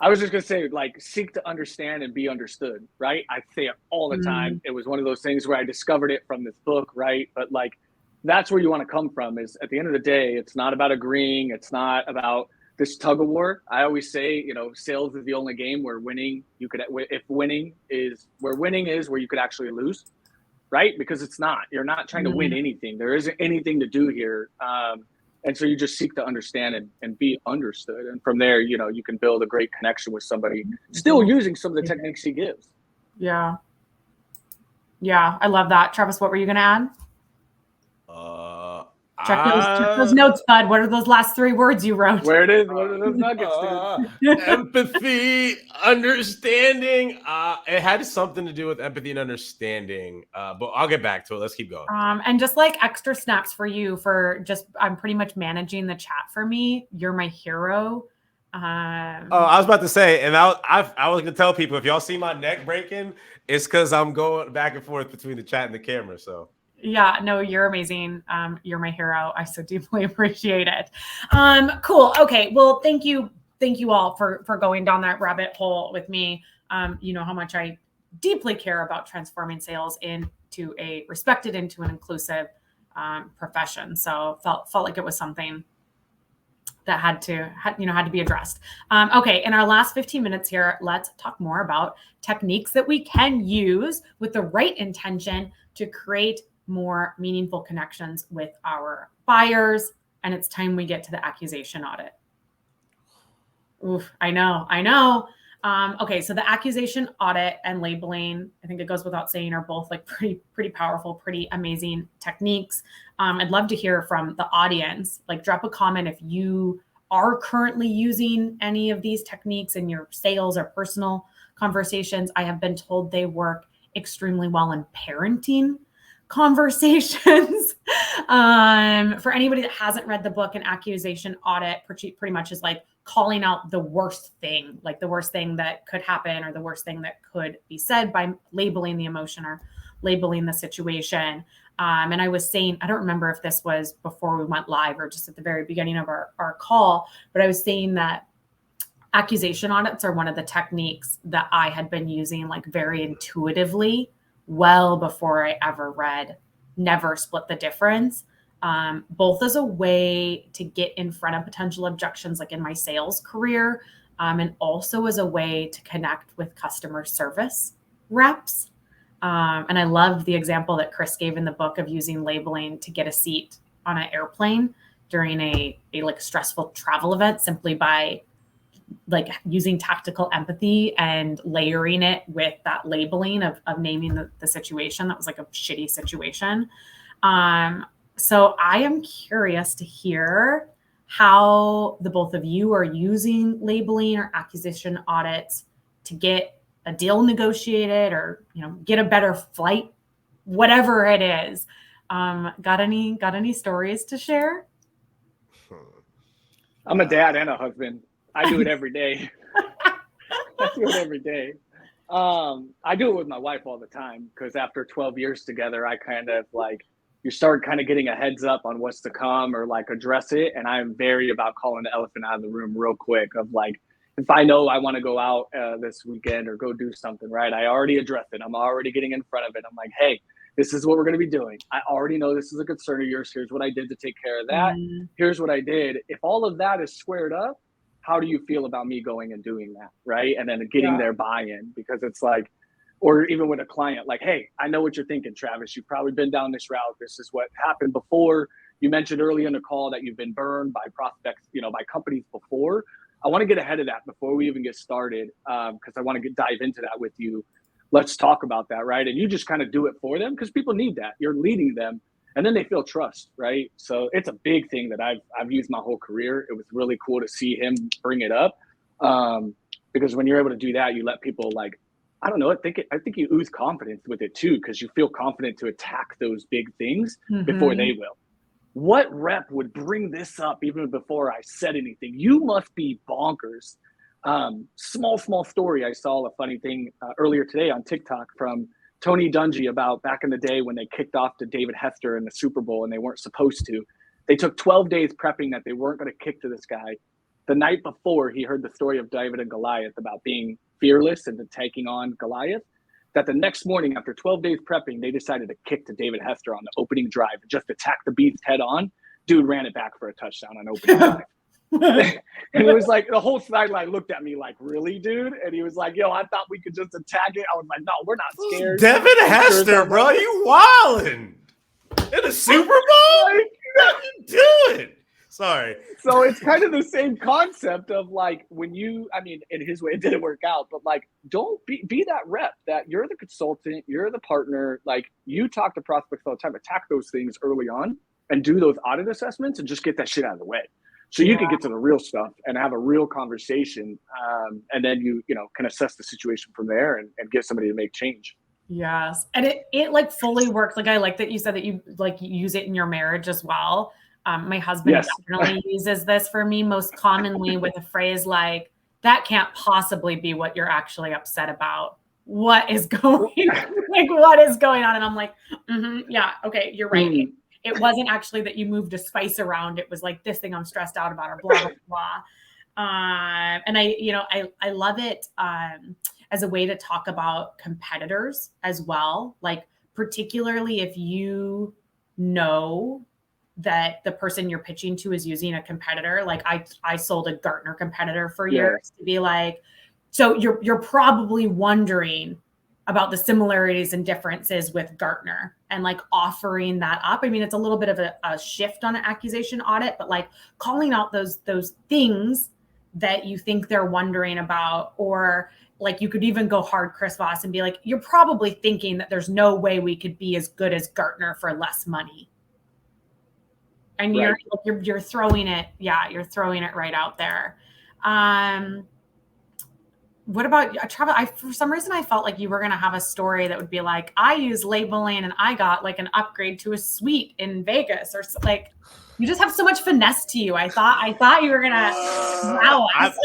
I was just going to say, like, seek to understand and be understood, right? I say it all the time. It was one of those things where I discovered it from this book, right? But, like, that's where you want to come from is at the end of the day, it's not about agreeing. It's not about this tug of war. I always say, sales is the only game where winning, where you could actually lose. right? Because it's not. You're not trying to win anything. There isn't anything to do here. And so you just seek to understand and be understood. And from there, you know, you can build a great connection with somebody still using some of the techniques he gives. Yeah. Yeah, I love that. Travis, what were you going to add? Check those notes, bud. What are those last 3 words you wrote? Where it is? What are those nuggets, dude? Empathy, understanding. It had something to do with empathy and understanding. But I'll get back to it. Let's keep going. And just like extra snaps for you for just, I'm pretty much managing the chat for me. You're my hero. I was about to say, and I was going to tell people, if y'all see my neck breaking, it's because I'm going back and forth between the chat and the camera. So. Yeah, no, you're amazing. You're my hero. I so deeply appreciate it. Cool. Okay. Well, thank you all for going down that rabbit hole with me. You know how much I deeply care about transforming sales into a respected, into an inclusive profession. So felt like it was something that had to be addressed. Okay, in our last 15 minutes here, let's talk more about techniques that we can use with the right intention to create more meaningful connections with our buyers. And it's time we get to the accusation audit. Oof, I know. Okay, so the accusation audit and labeling, I think it goes without saying, are both like pretty powerful, pretty amazing techniques. I'd love to hear from the audience. Like, drop a comment if you are currently using any of these techniques in your sales or personal conversations. I have been told they work extremely well in parenting conversations. For anybody that hasn't read the book, an accusation audit pretty much is like calling out the worst thing, like the worst thing that could happen or the worst thing that could be said by labeling the emotion or labeling the situation. And I was saying, I don't remember if this was before we went live or just at the very beginning of our call, but I was saying that accusation audits are one of the techniques that I had been using like very intuitively well before I ever read Never Split the Difference, both as a way to get in front of potential objections like in my sales career, and also as a way to connect with customer service reps. And I loved the example that Chris gave in the book of using labeling to get a seat on an airplane during a like stressful travel event simply by like using tactical empathy and layering it with that labeling of naming the situation that was like a shitty situation. So I am curious to hear how the both of you are using labeling or accusation audits to get a deal negotiated or, you know, get a better flight, whatever it is. Got any stories to share? I'm a dad and a husband. I do it every day. I do it every day. I do it with my wife all the time because after 12 years together, I kind of like, you start kind of getting a heads up on what's to come or like address it. And I'm very about calling the elephant out of the room real quick of like, if I know I want to go out this weekend or go do something, right? I already addressed it. I'm already getting in front of it. I'm like, hey, this is what we're going to be doing. I already know this is a concern of yours. Here's what I did to take care of that. Here's what I did. If all of that is squared up, how do you feel about me going and doing that, right? And then getting their buy-in, because it's like, or even with a client, like, hey, I know what you're thinking, Travis. You've probably been down this route. This is what happened before. You mentioned early in the call that you've been burned by prospects, you know, by companies before. I want to get ahead of that before we even get started, because I want to dive into that with you. Let's talk about that, right? And you just kind of do it for them because people need that. You're leading them. And then they feel trust, right? So it's a big thing that I've used my whole career. It was really cool to see him bring it up, because when you're able to do that, you let people like, I don't know, I think you ooze confidence with it too, because you feel confident to attack those big things before they will. What rep would bring this up even before I said anything? You must be bonkers. Small story. I saw a funny thing earlier today on TikTok from Tony Dungy about back in the day when they kicked off to David Hester in the Super Bowl and they weren't supposed to. They took 12 days prepping that they weren't going to kick to this guy. The night before, he heard the story of David and Goliath about being fearless and taking on Goliath. That the next morning, after 12 days prepping, they decided to kick to David Hester on the opening drive and just attack the beast head on. Dude ran it back for a touchdown on opening drive. And it was like the whole sideline looked at me like, really, dude? And he was like, yo, I thought we could just attack it. I was like, no, we're not scared. Devin Hester, bro, you wildin'. In the Super Bowl? What are you doing? Sorry. So it's kind of the same concept of like when you, I mean, in his way, it didn't work out, but like, don't be that rep that you're the consultant, you're the partner. Like you talk to prospects all the time, attack those things early on and do those audit assessments and just get that shit out of the way. So you can get to the real stuff and have a real conversation. And then you can assess the situation from there and get somebody to make change. Yes. And it like fully works. Like I like that you said that you like use it in your marriage as well. My husband definitely uses this for me most commonly with a phrase like, that can't possibly be what you're actually upset about. What is going on? And I'm like, yeah, okay, you're right. It wasn't actually that you moved a spice around. It was like this thing I'm stressed out about or blah, blah, blah. And I love it as a way to talk about competitors as well. Like particularly if you know that the person you're pitching to is using a competitor. Like I sold a Gartner competitor for years to be like, so you're probably wondering about the similarities and differences with Gartner and like offering that up. I mean, it's a little bit of a shift on an accusation audit, but like calling out those things that you think they're wondering about, or like you could even go hard Chris Voss and be like, you're probably thinking that there's no way we could be as good as Gartner for less money. And you're throwing it. Yeah. You're throwing it right out there. What about Travis? For some reason, I felt like you were going to have a story that would be like, I use labeling and I got like an upgrade to a suite in Vegas, or like, you just have so much finesse to you. I thought you were going to wow us.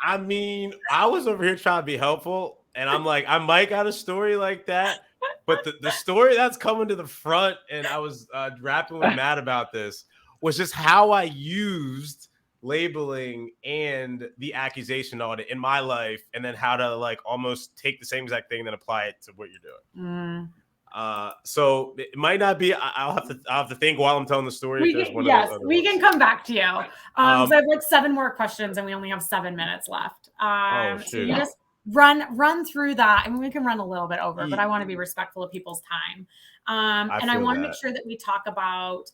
I mean, I was over here trying to be helpful and I'm like, I might got a story like that. But the story that's coming to the front, and I was rapping with Matt about this, was just how I used labeling and the accusation audit in my life, and then how to like almost take the same exact thing and then apply it to what you're doing. So it might not be. I'll have to think while I'm telling the story. We can come back to you. So I have like 7 more questions, and we only have 7 minutes left. So you just run through that. I mean, we can run a little bit over, but I want to be respectful of people's time. And I want to make sure that we talk about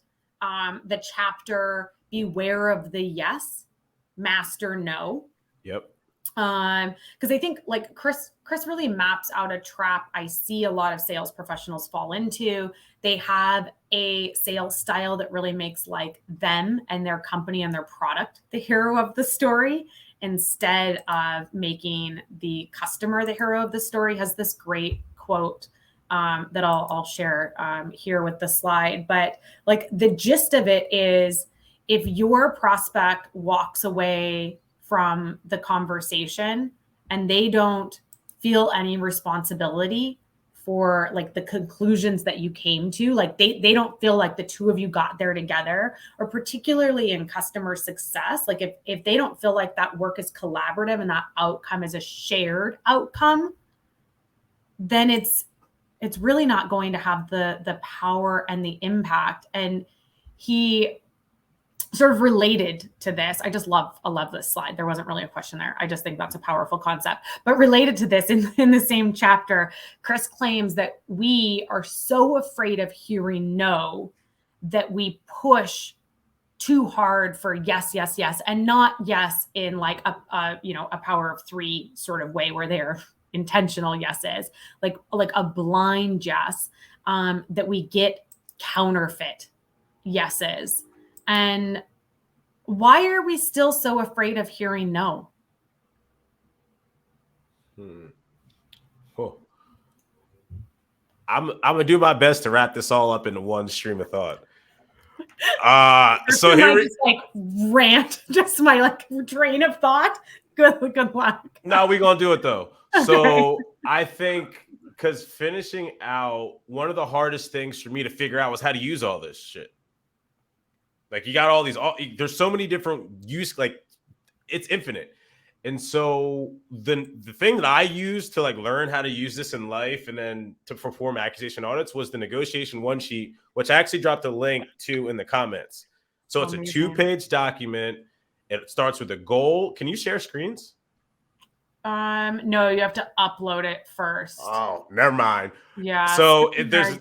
the chapter, beware of the yes, master no. Yep. Because I think like Chris really maps out a trap I see a lot of sales professionals fall into. They have a sales style that really makes like them and their company and their product the hero of the story, instead of making the customer the hero of the story. Has this great quote that I'll share here with the slide. But like the gist of it is, if your prospect walks away from the conversation and they don't feel any responsibility for like the conclusions that you came to, like they don't feel like the two of you got there together, or particularly in customer success, like if they don't feel like that work is collaborative and that outcome is a shared outcome, then it's really not going to have the power and the impact. And he sort of related to this. I love this slide. There wasn't really a question there. I just think that's a powerful concept. But related to this, in the same chapter, Chris claims that we are so afraid of hearing no that we push too hard for yes, yes, yes, and not yes in like a power of 3 sort of way where they're intentional yeses, like a blind yes, that we get counterfeit yeses. And why are we still so afraid of hearing no? Oh. I'm gonna do my best to wrap this all up into one stream of thought. So here we just like rant, just my like train of thought. Good luck. No, we're gonna do it though. So I think because finishing out, one of the hardest things for me to figure out was how to use all this shit. Like you got all these, there's so many different use, like it's infinite. And so the thing that I used to like learn how to use this in life and then to perform accusation audits was the negotiation one sheet, which I actually dropped a link to in the comments. So it's a 2-page document. It starts with a goal. Can you share screens? No, you have to upload it first. Oh, never mind. Yeah. So there's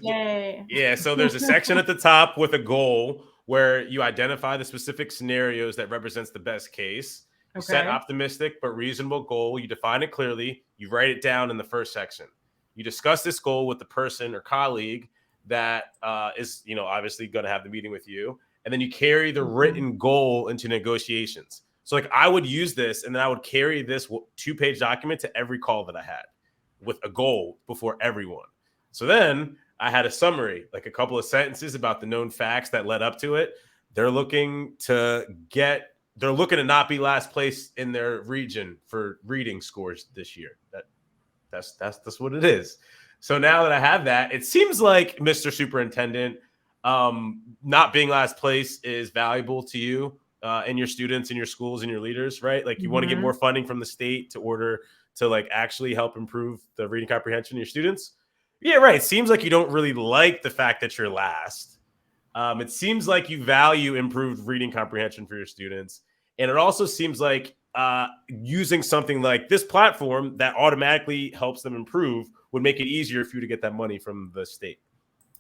a section at the top with a goal where you identify the specific scenarios that represents the best case. You set optimistic but reasonable goal. You define it clearly. You write it down in the first section. You discuss this goal with the person or colleague that is, obviously going to have the meeting with you. And then you carry the written goal into negotiations. So like I would use this and then I would carry this 2-page document to every call that I had with a goal before everyone. So then I had a summary, like a couple of sentences about the known facts that led up to it. They're looking to not be last place in their region for reading scores this year. That's what it is. So now that I have that, it seems like, Mr. Superintendent, not being last place is valuable to you and your students and your schools and your leaders, right? Like you want to get more funding from the state to like actually help improve the reading comprehension of your students. Yeah, right. It seems like you don't really like the fact that you're last. It seems like you value improved reading comprehension for your students. And it also seems like using something like this platform that automatically helps them improve would make it easier for you to get that money from the state.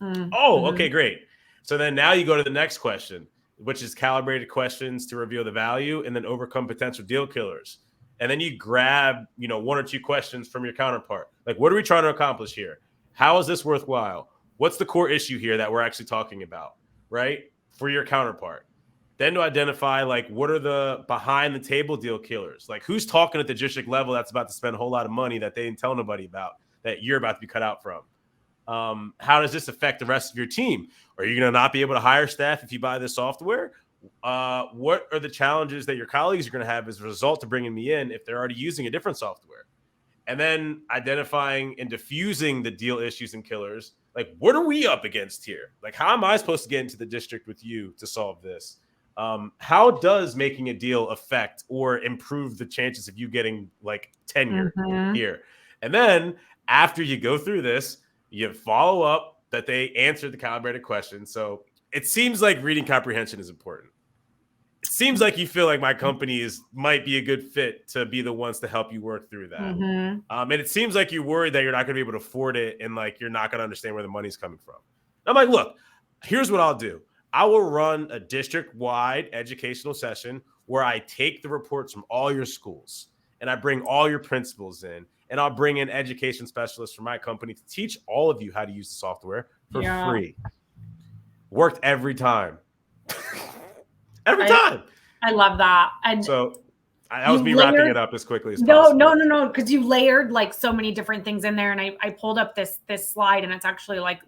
Okay, great. So then now you go to the next question, which is calibrated questions to reveal the value and then overcome potential deal killers. And then you grab, 1 or 2 questions from your counterpart. Like, what are we trying to accomplish here? How is this worthwhile? What's the core issue here that we're actually talking about, right? For your counterpart. Then to identify, like, what are the behind the table deal killers? Like, who's talking at the district level that's about to spend a whole lot of money that they didn't tell nobody about, that you're about to be cut out from? How does this affect the rest of your team? Are you going to not be able to hire staff if you buy this software? What are the challenges that your colleagues are going to have as a result of bringing me in if they're already using a different software? And then identifying and diffusing the deal issues and killers. Like, what are we up against here? Like, how am I supposed to get into the district with you to solve this? How does making a deal affect or improve the chances of you getting like tenure here? And then after you go through this, you follow up that they answered the calibrated question. So it seems like reading comprehension is important. It seems like you feel like my company might be a good fit to be the ones to help you work through that. And it seems like you're worried that you're not going to be able to afford it and like you're not going to understand where the money's coming from. I'm like, look, here's what I'll do. I will run a district-wide educational session where I take the reports from all your schools and I bring all your principals in, and I'll bring in education specialists from my company to teach all of you how to use the software for free. Worked every time. Every time. I love that. And so that was me wrapping it up as quickly as possible. No. Because you layered like so many different things in there. And I pulled up this slide, and it's actually like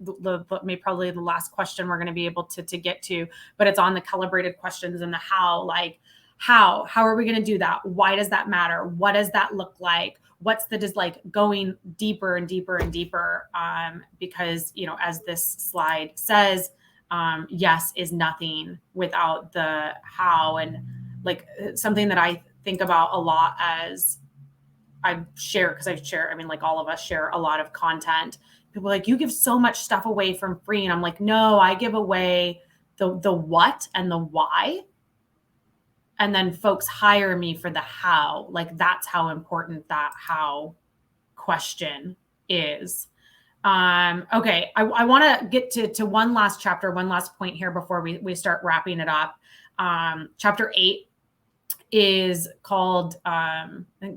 probably the last question we're going to be able to get to, but it's on the calibrated questions and the how, like how are we going to do that? Why does that matter? What does that look like? What's just like going deeper and deeper and deeper? Because, as this slide says, yes is nothing without the how. And like something that I think about a lot as I share, like all of us share a lot of content. People are like, you give so much stuff away from free. And I'm like, no, I give away the what and the why. And then folks hire me for the how. Like that's how important that how question is. Okay, I want to get to one last chapter, one last point here before we start wrapping it up. Chapter 8 is called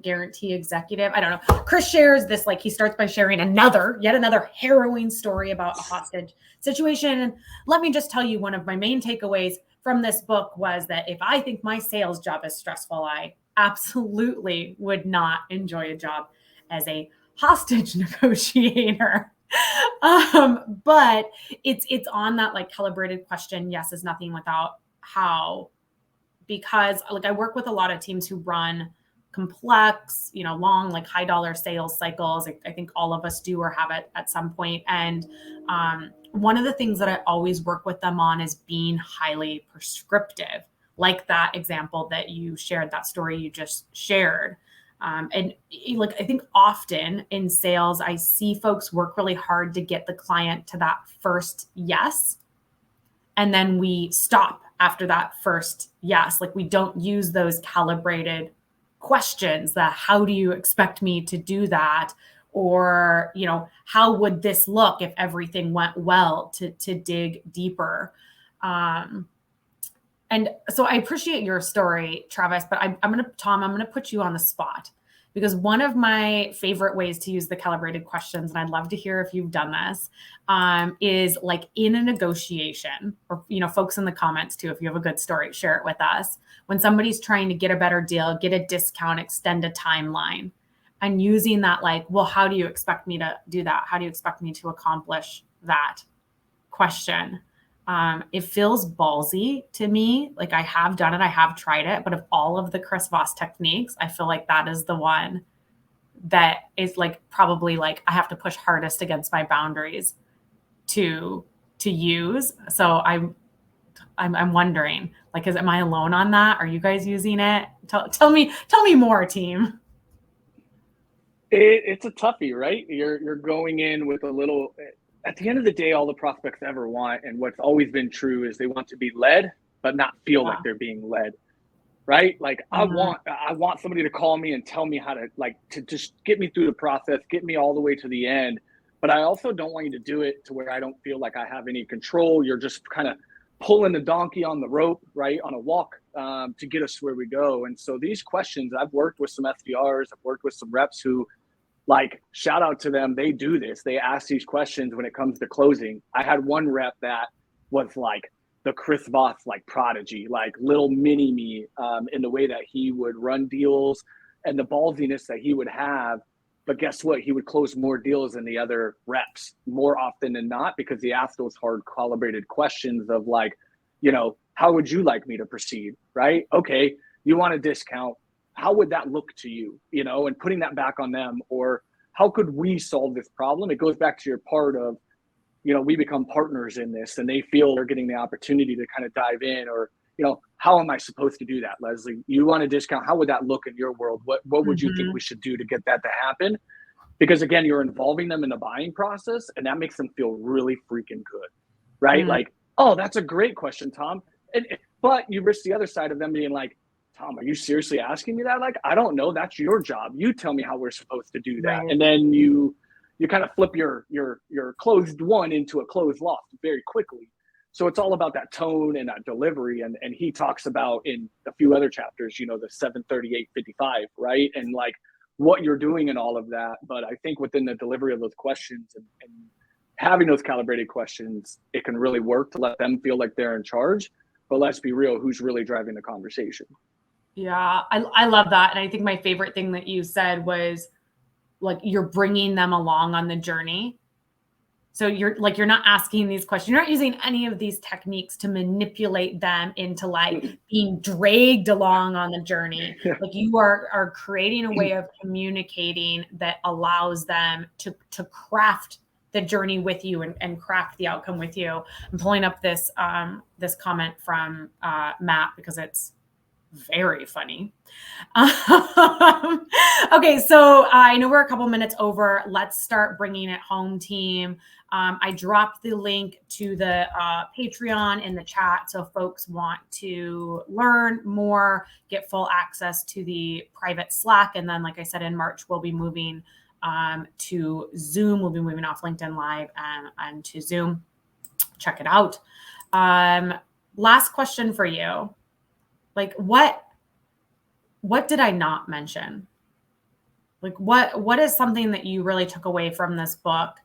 Guarantee Executive. I don't know. Chris shares this, like he starts by sharing yet another harrowing story about a hostage situation. And let me just tell you, one of my main takeaways from this book was that if I think my sales job is stressful, I absolutely would not enjoy a job as a hostage negotiator. But it's on that like calibrated question. Yes is nothing without how, because like I work with a lot of teams who run complex, long, like high dollar sales cycles. I think all of us do or have it at some point. And one of the things that I always work with them on is being highly prescriptive, like that example that you shared, that story you just shared. And like, I think often in sales, I see folks work really hard to get the client to that first yes. And then we stop after that first yes. Like we don't use those calibrated questions, that how do you expect me to do that? Or, you know, how would this look if everything went well, to dig deeper. And so I appreciate your story, Travis, but I'm going to put you on the spot, because one of my favorite ways to use the calibrated questions, and I'd love to hear if you've done this, is like in a negotiation, or, you know, folks in the comments too, if you have a good story, share it with us. When somebody's trying to get a better deal, get a discount, extend a timeline, and using that, like, well, how do you expect me to do that? How do you expect me to accomplish that question? It feels ballsy to me. Like I have done it, I have tried it, but of all of the Chris Voss techniques, I feel like that is the one that is like probably like I have to push hardest against my boundaries to use. So I'm wondering, like, am I alone on that? Are you guys using it? Tell me more, team. It's a toughie, right? You're going in with a little. At the end of the day, all the prospects ever want, and what's always been true, is they want to be led, but not feel like they're being led, right? Like I want somebody to call me and tell me how to, like, to just get me through the process, get me all the way to the end. But I also don't want you to do it to where I don't feel like I have any control. You're just kind of pulling the donkey on the rope, right, on a walk, to get us where we go. And so these questions, I've worked with some SDRs, I've worked with some reps who, like, shout out to them. They do this. They ask these questions when it comes to closing. I had one rep that was like the Chris Voss, like, prodigy, like little mini me, in the way that he would run deals and the ballsiness that he would have. But guess what? He would close more deals than the other reps more often than not, because he asked those hard calibrated questions of, like, you know, how would you like me to proceed? Right? Okay. You want a discount. How would that look to you, you know, and putting that back on them, or how could we solve this problem? It goes back to your part of, you know, we become partners in this, and they feel they're getting the opportunity to kind of dive in, or, you know, how am I supposed to do that, Leslie? You want a discount? How would that look in your world? What would you think we should do to get that to happen? Because again, you're involving them in the buying process, and that makes them feel really freaking good, right? Like, oh, that's a great question, Tom. But you risk the other side of them being like, Tom, are you seriously asking me that? Like, I don't know. That's your job. You tell me how we're supposed to do that. Right. And then you kind of flip your closed one into a closed loft very quickly. So it's all about that tone and that delivery. And he talks about in a few other chapters, you know, the 738-55, right? And like what you're doing and all of that. But I think within the delivery of those questions and having those calibrated questions, it can really work to let them feel like they're in charge. But let's be real, who's really driving the conversation? Yeah, I love that. And I think my favorite thing that you said was, like, you're bringing them along on the journey. So you're not asking these questions. You're not using any of these techniques to manipulate them into like being dragged along on the journey. Like you are creating a way of communicating that allows them to craft the journey with you and craft the outcome with you. I'm pulling up this comment from Matt because it's very funny. Okay, so I know we're a couple minutes over. Let's start bringing it home, team. I dropped the link to the Patreon in the chat. So if folks want to learn more, get full access to the private Slack. And then, like I said, in March, we'll be moving to Zoom. We'll be moving off LinkedIn Live and to Zoom. Check it out. Last question for you. Like, what did I not mention? Like, what is something that you really took away from this book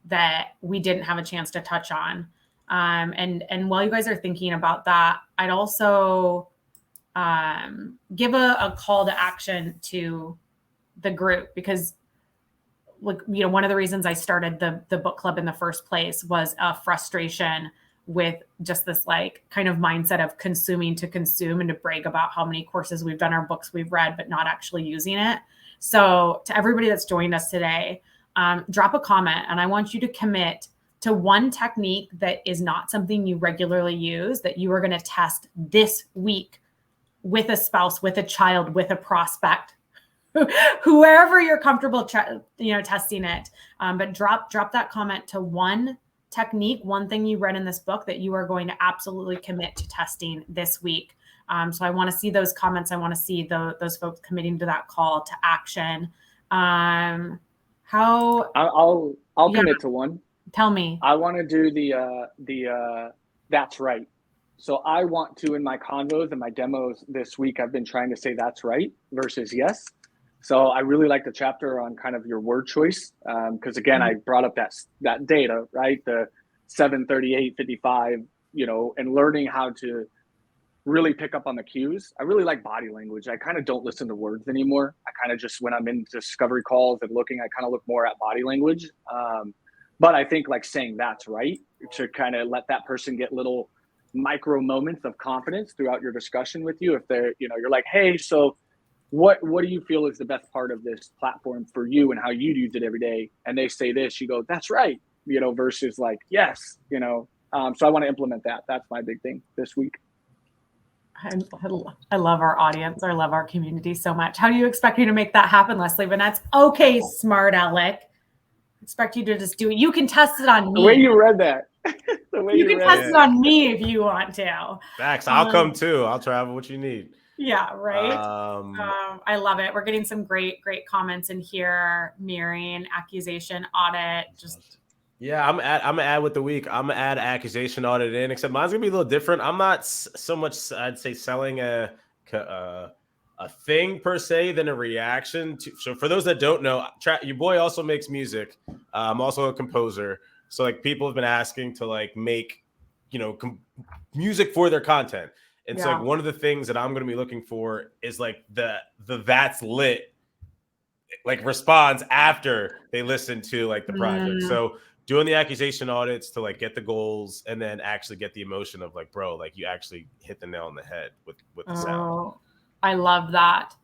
that we didn't have a chance to touch on? And while you guys are thinking about that, I'd also give a call to action to the group, because, like, you know, one of the reasons I started the book club in the first place was a frustration with just this like kind of mindset of consuming to consume and to brag about how many courses we've done or books we've read, but not actually using it. So to everybody that's joined us today, drop a comment, and I want you to commit to one technique that is not something you regularly use, that you are going to test this week with a spouse, with a child, with a prospect, whoever you're comfortable, testing it. But drop that comment to one technique, one thing you read in this book that you are going to absolutely commit to testing this week. So I want to see those comments. I want to see those folks committing to that call to action. I'll commit to one. Tell me. I want to do the that's right. So I want to, in my convos and my demos this week, I've been trying to say that's right versus yes. So I really like the chapter on kind of your word choice. Because again, I brought up that data, right? The 7, 38, 55, and learning how to really pick up on the cues. I really like body language. I kind of don't listen to words anymore. I kind of just, when I'm in discovery calls and looking, I kind of look more at body language. But I think like saying that's right to kind of let that person get little micro moments of confidence throughout your discussion with you. If they're, you're like, hey, so what do you feel is the best part of this platform for you and how you use it every day? And they say this, you go, that's right, versus like, yes, so I want to implement that. That's my big thing this week. I love our audience. I love our community so much. How do you expect me to make that happen, Leslie Venetz? Okay, smart Alec. Expect you to just do it. You can test it on me. The way you read that. You can test it on me if you want to. Facts. I'll come too. I'll travel what you need. Yeah, right. I love it. We're getting some great comments in here. Mirroring, accusation, audit, just. Yeah, I'm gonna add with the week. I'm gonna add accusation audit in, except mine's gonna be a little different. I'm not so much, I'd say, selling a thing per se than a reaction to. So for those that don't know, your boy also makes music. I'm also a composer. So like people have been asking to like make, music for their content. And so like one of the things that I'm gonna be looking for is like the that's lit like response after they listen to like the project. So doing the accusation audits to like get the goals and then actually get the emotion of like, bro, like you actually hit the nail on the head with the sound. I love that.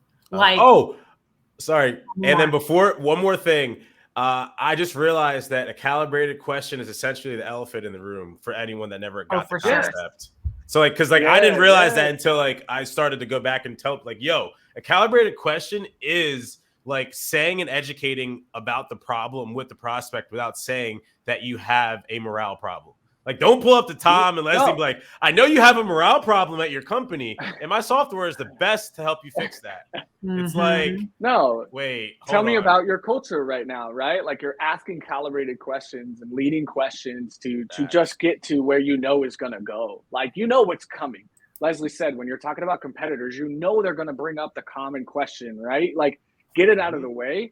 Sorry. And then one more thing. I just realized that a calibrated question is essentially the elephant in the room for anyone that never got the concept. So like, cause like I didn't realize that until like I started to go back and tell like, yo, a calibrated question is like saying and educating about the problem with the prospect without saying that you have a morale problem. Like, don't pull up to Tom and Leslie and be like, I know you have a morale problem at your company, and my software is the best to help you fix that. It's like, no, wait, tell me about your culture right now, right? Like you're asking calibrated questions and leading questions to just get to where is going to go. Like, what's coming. Leslie said, when you're talking about competitors, they're going to bring up the common question, right? Like, get it out of the way.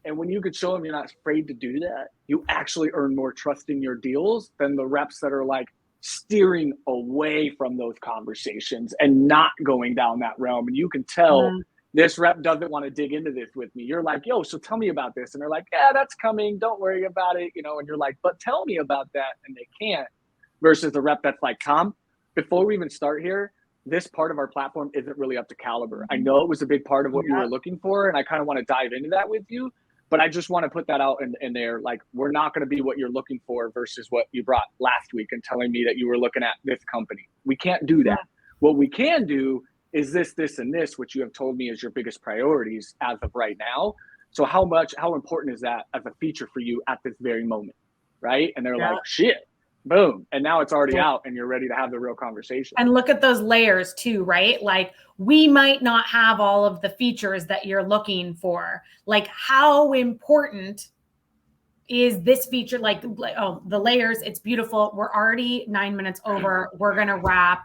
And when you could show them you're not afraid to do that, you actually earn more trust in your deals than the reps that are like steering away from those conversations and not going down that realm. And you can tell this rep doesn't want to dig into this with me. You're like, yo, so tell me about this. And they're like, yeah, that's coming. Don't worry about it. And you're like, but tell me about that. And they can't. Versus the rep that's like, Tom, before we even start here, this part of our platform isn't really up to caliber. I know it was a big part of what you were looking for, and I kind of want to dive into that with you, but I just want to put that out in there. Like, we're not going to be what you're looking for versus what you brought last week and telling me that you were looking at this company. We can't do that. What we can do is this, and this, which you have told me is your biggest priorities as of right now. So how important is that as a feature for you at this very moment, right? And they're like, shit. Boom. And now it's already out and you're ready to have the real conversation. And look at those layers too, right? Like, we might not have all of the features that you're looking for. Like, how important is this feature? Like, the layers, it's beautiful. We're already 9 minutes over. We're going to wrap.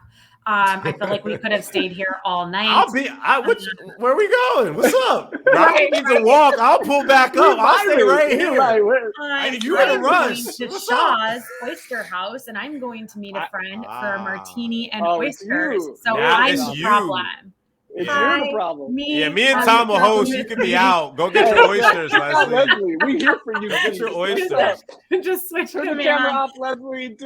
I feel like we could have stayed here all night. Where are we going? What's up? I need to walk. I'll pull back up. I'll stay right here. You're in a rush. To Shaw's Oyster House, and I'm going to meet a friend for a martini and oysters. So I'm the problem. It's the problem. Me and Tom will host. You can be out. Go get your oysters, Leslie. We here for you. Get your oysters. Just switch the camera off, Leslie.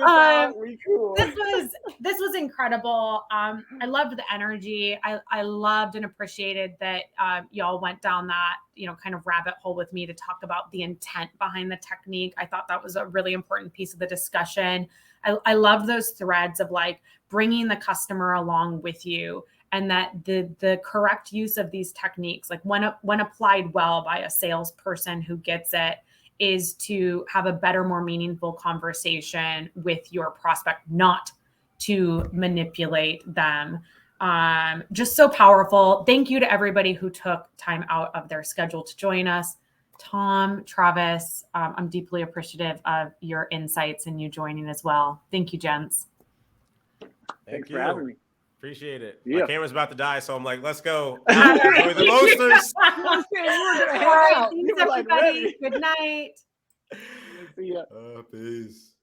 We cool. This was incredible. I loved the energy. I loved and appreciated that y'all went down that kind of rabbit hole with me to talk about the intent behind the technique. I thought that was a really important piece of the discussion. I loved those threads of like bringing the customer along with you. And that the correct use of these techniques, like when applied well by a salesperson who gets it, is to have a better, more meaningful conversation with your prospect, not to manipulate them. Just so powerful. Thank you to everybody who took time out of their schedule to join us. Tom, Travis, I'm deeply appreciative of your insights and you joining as well. Thank you, gents. Thanks for having me. Appreciate it. Yeah. My camera's about to die, so I'm like, let's go. Enjoy the Loasters. All right, thanks, everybody. Good night. See ya. Peace.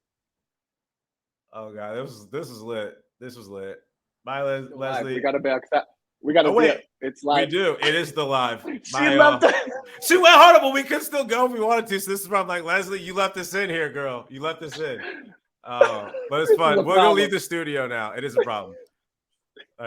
Oh God, this was lit. This was lit. Bye, Leslie. We got to back that. We got to wait. It's live. We do. It is the live. She left. She went hard, but we could still go if we wanted to. So this is where I'm like, Leslie, you left us in here, girl. You left us in. But it's fun. We're gonna leave the studio now. It is a problem.